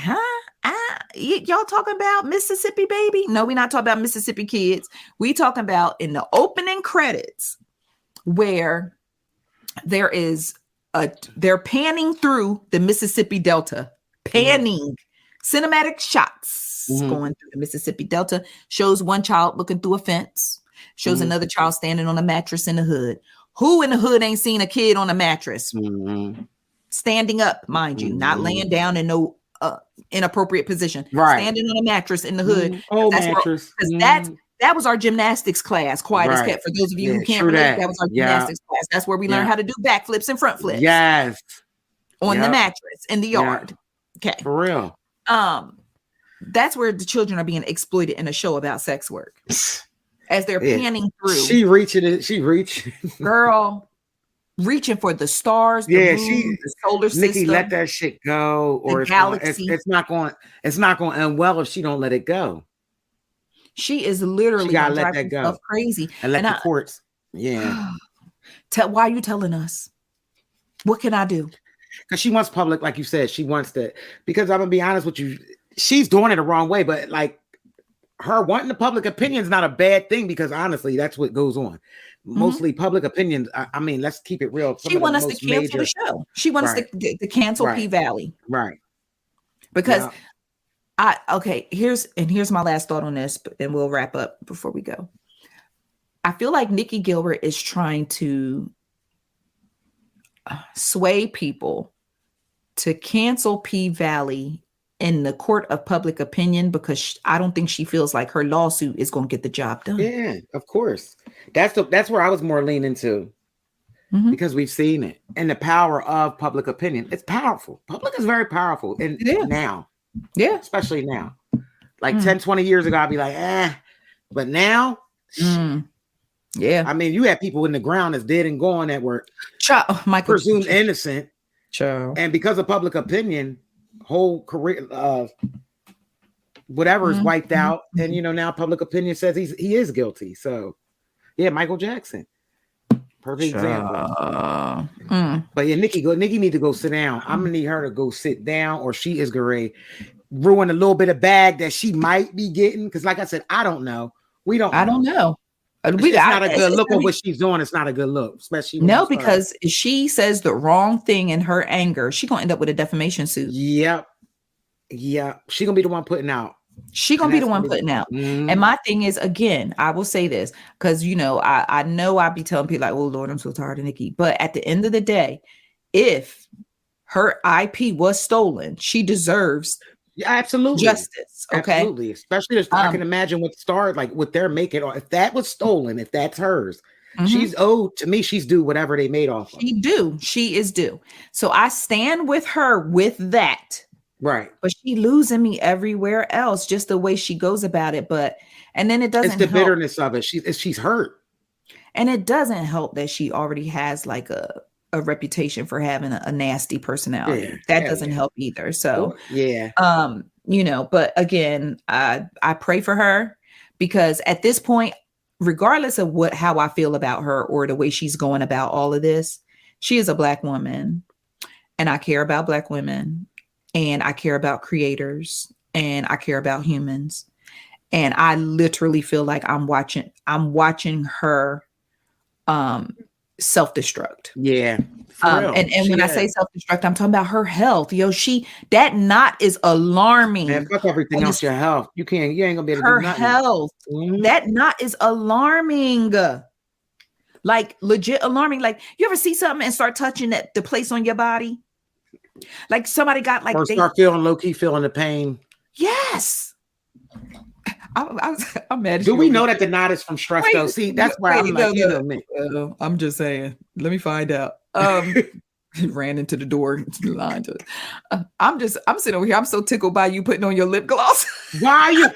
y'all talking about Mississippi Baby? No, we're not talking about Mississippi Kids. We talking about in the opening credits where there is they're panning through the Mississippi Delta, panning cinematic shots going through the Mississippi Delta, shows one child looking through a fence, shows another child standing on a mattress in the hood. Who in the hood ain't seen a kid on a mattress? Standing up, mind you, not laying down in no inappropriate position. Right. Standing on a mattress in the hood. Oh, That's mattress. that was our gymnastics class, quiet as kept. For those of you who can't relate, that was our gymnastics class. That's where we learned how to do backflips and front flips. Yes. On the mattress in the yard. Okay. For real. That's where the children are being exploited in a show about sex work. As they're panning through. She reaching. Girl, reaching for the stars, the moon, the solar system. Nicci, let that shit go. Or it's not going to end well if she don't let it go. She is literally gotta let that go. Crazy. And let the courts. Yeah. Why are you telling us? What can I do? Because she wants public, like you said, she wants to, because I'm gonna be honest with you, she's doing it the wrong way, but like her wanting the public opinion is not a bad thing, because honestly, that's what goes on. Mostly public opinions. I mean, let's keep it real. She wants us to cancel the show. She wants to cancel P-Valley. Right. Because here's my last thought on this, and we'll wrap up before we go. I feel like Nicci Gilbert is trying to sway people to cancel P-Valley in the court of public opinion, because I don't think she feels like her lawsuit is going to get the job done. Yeah, of course. That's where I was more leaning to, because we've seen it, and the power of public opinion. It's powerful. Public is very powerful. And now, especially now, like 10, 20 years ago, I'd be like, but now, I mean, you had people in the ground that's dead and gone that were presumed innocent. And because of public opinion, whole career, whatever is wiped out. And, now public opinion says he is guilty. So, Michael Jackson. Perfect example. But Nicci need to go sit down. I'm going to need her to go sit down, or she is going to ruin a little bit of bag that she might be getting. Because like I said, I don't know. I don't know. It's not a good look on what she's doing. It's not a good look, especially because if she says the wrong thing in her anger, she's gonna end up with a defamation suit. Yep. She's gonna be the one putting out. And my thing is, again, I will say this, because I know I be telling people like, oh Lord, I'm so tired of Nicci. But at the end of the day, if her IP was stolen, she deserves absolutely justice. Okay. Absolutely. Especially if I can imagine what stars, like what they're making, or if that was stolen, if that's hers, she's owed, to me, she's due whatever they made off of. She is due. So I stand with her with that. Right. But she losing me everywhere else, just the way she goes about it. And then it doesn't It's the help. bitterness of it. She's hurt. And it doesn't help that she already has like a reputation for having a nasty personality. That doesn't help either. So but again, I pray for her, because at this point, regardless of how I feel about her or the way she's going about all of this, she is a Black woman, and I care about Black women, and I care about creators, and I care about humans. And I literally feel like I'm watching her self-destruct. Yeah. And when I say self-destruct, I'm talking about her health. That knot is alarming. Man, fuck everything else, your health. You ain't gonna be able to do nothing. Her health. That knot is alarming. Like legit alarming. Like, you ever see something and start touching the place on your body? Like somebody got like, or start feeling low-key, feeling the pain. Yes. I'm mad. Do we know that the knot is from stress though? See, that's why I'm like, I'm just saying. Let me find out. Ran into the door, line to it. I'm sitting over here. I'm so tickled by you putting on your lip gloss. Why are you?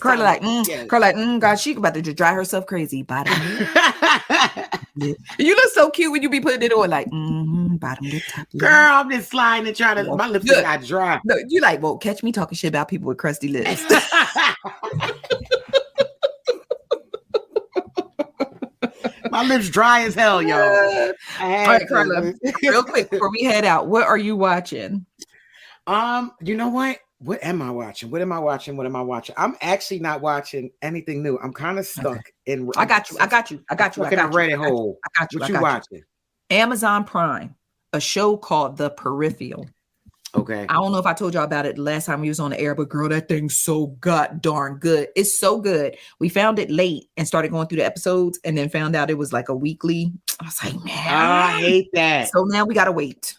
Karla God, she about to just drive herself crazy. Bottom lip. You look so cute when you be putting it on, like bottom lip, top lip. Girl, I'm just sliding and trying to. My lips got dry. No, you like, well, catch me talking shit about people with crusty lips. My lips dry as hell, yo. All right, Karla, real quick before we head out, what are you watching? You know what? What am I watching? I'm actually not watching anything new. I'm kind of stuck in. I got you. Looking at Reddit hole. What you watching? Amazon Prime, a show called The Peripheral. Okay. I don't know if I told y'all about it last time we was on the air, but girl, that thing's so god darn good. It's so good. We found it late and started going through the episodes and then found out it was like a weekly. I was like, man, I hate that. So now we got to wait.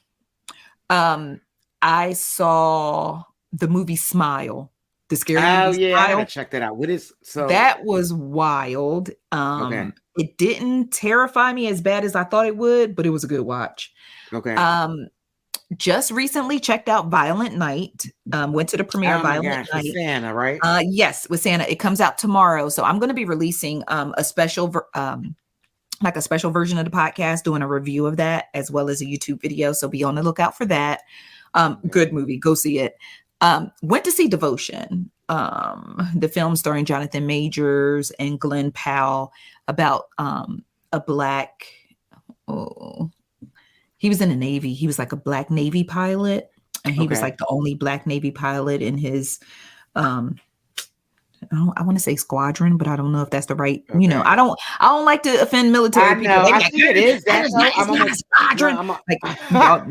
I saw the movie Smile, the scary movie Smile. I gotta check that out. What is so? That was wild. Okay. It didn't terrify me as bad as I thought it would, but it was a good watch. Okay. Just recently checked out Violent Night. Went to the premiere of Violent Night. With Santa, right? Yes, with Santa. It comes out tomorrow. So I'm going to be releasing a special like a special version of the podcast, doing a review of that as well as a YouTube video. So be on the lookout for that. Good movie. Go see it. Went to see Devotion, the film starring Jonathan Majors and Glenn Powell about a black, he was in the Navy. He was like a black Navy pilot, and he was like the only black Navy pilot in his, I want to say squadron, but I don't know if that's the right, you know, I don't like to offend military people. I think it is. That's not a squadron.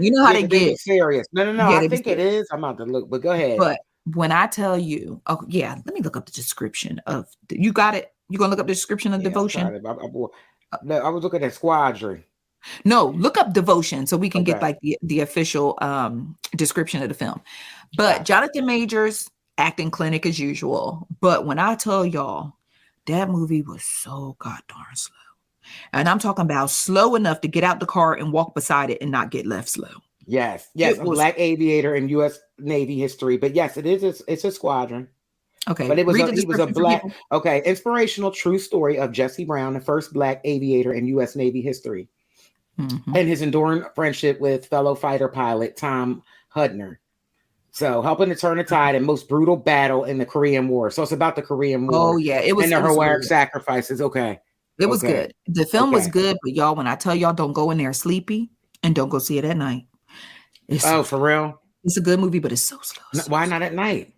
You know how they get serious. No. I think it is. I'm about to look, but go ahead. But when I tell you, let me look up the description of, you got it? You gonna look up the description of Devotion? I was looking at Squadron. No, look up Devotion so we can get like the official description of the film. But Jonathan Majors, acting clinic as usual. But when I tell y'all, that movie was so god darn slow. And I'm talking about slow enough to get out the car and walk beside it and not get left slow. Yes, a black aviator in U.S. Navy history. But yes, it is. It's a squadron. Okay, but he was a black. Okay, inspirational true story of Jesse Brown, the first black aviator in U.S. Navy history, and his enduring friendship with fellow fighter pilot Tom Hudner. So helping to turn the tide in most brutal battle in the Korean War. So it's about the Korean War. Oh yeah, it was. And the heroic sacrifices. Okay. It was good. The film was good, but y'all, when I tell y'all, don't go in there sleepy and don't go see it at night. For real? It's a good movie, but it's so slow. Why not at night?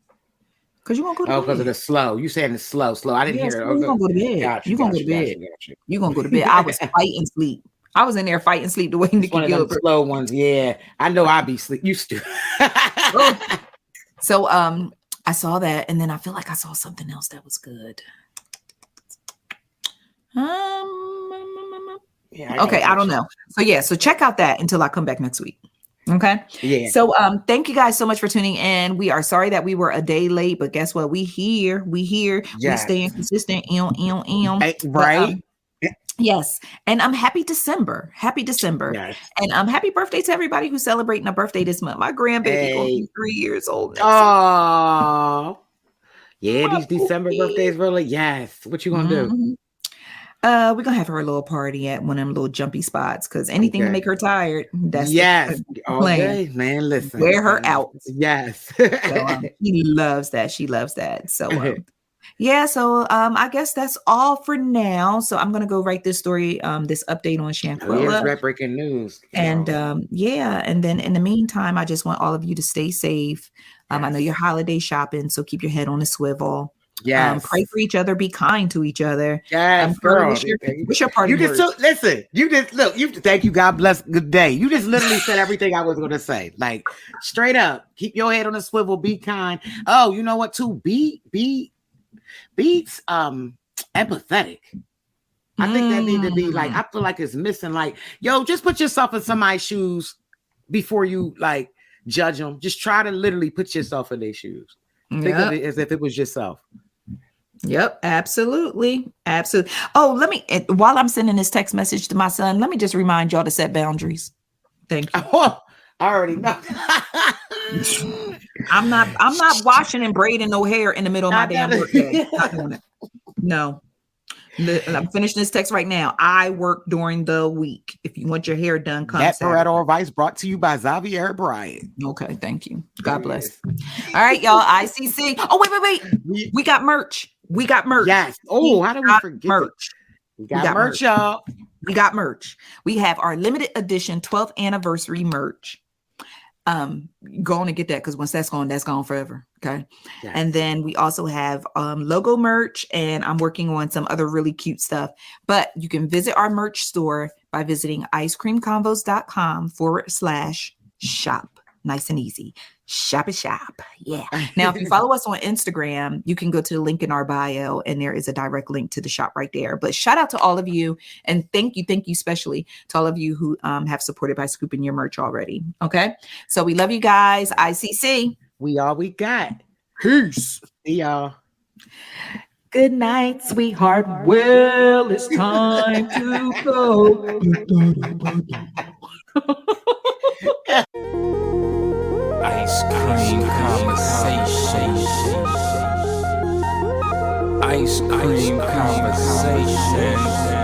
Because you won't go to bed. Because of the slow. You saying it's slow. I didn't hear it. You're going to go to bed. You're going to go to bed. You're going to go to bed. I was fighting sleep. I was in there fighting sleep the way Nicci Gilbert. Slow ones. Yeah. I know I be sleep. Used to. So I saw that, and then I feel like I saw something else that was good. I don't know. So check out that until I come back next week. Okay. Yeah. So thank you guys so much for tuning in. We are sorry that we were a day late, but guess what? We here. Yes. We staying consistent. Right. Yes. And I'm happy December. Yes. And happy birthday to everybody who's celebrating a birthday this month. My grandbaby will be 3 years old. Oh. Yeah, these December birthdays really. Yes. What you gonna do? We're gonna have her a little party at one of them little jumpy spots because anything to make her tired. That's all day, man. Listen, wear her out. Yes. So, he loves that. She loves that. So I guess that's all for now. So I'm gonna go write this story, this update on Shanquilla. Here's breaking news. And and then in the meantime, I just want all of you to stay safe. I know you're holiday shopping, so keep your head on a swivel. Yeah. Pray for each other. Be kind to each other. Yes, girl. What's your party? Listen. You just look. Thank you. God bless. Good day. You just literally said everything I was going to say. Like straight up. Keep your head on a swivel. Be kind. Oh, you know what? Too. Be empathetic. I think that need to be like. I feel like it's missing. Like, yo, just put yourself in somebody's shoes before you like judge them. Just try to literally put yourself in their shoes. Think of it as if it was yourself. Yep, absolutely. Oh, while I'm sending this text message to my son, let me just remind y'all to set boundaries. Thank you. Oh, I already know. I'm not washing and braiding no hair in the middle of my damn workday. Not doing it. No. I'm finishing this text right now. I work during the week. If you want your hair done, come. That parental advice brought to you by Xaviera Bryant. Okay, thank you. God bless. All right, y'all. ICC. Oh, wait. We got merch. Yes. Oh, how do we forget merch? We got merch, y'all. We got merch. We have our limited edition 12th anniversary merch. go on and get that, because once that's gone forever. Okay. Yes. And then we also have logo merch, and I'm working on some other really cute stuff. But you can visit our merch store by visiting icecreamconvos.com/shop. Nice and easy. Shop. Yeah. Now, if you follow us on Instagram, you can go to the link in our bio, and there is a direct link to the shop right there. But shout out to all of you, and thank you especially to all of you who have supported by scooping your merch already. Okay. So we love you guys. ICC. We all we got. Peace. See y'all. Good night, sweetheart. Well, it's time to go. Ice cream conversation. Ice cream conversation.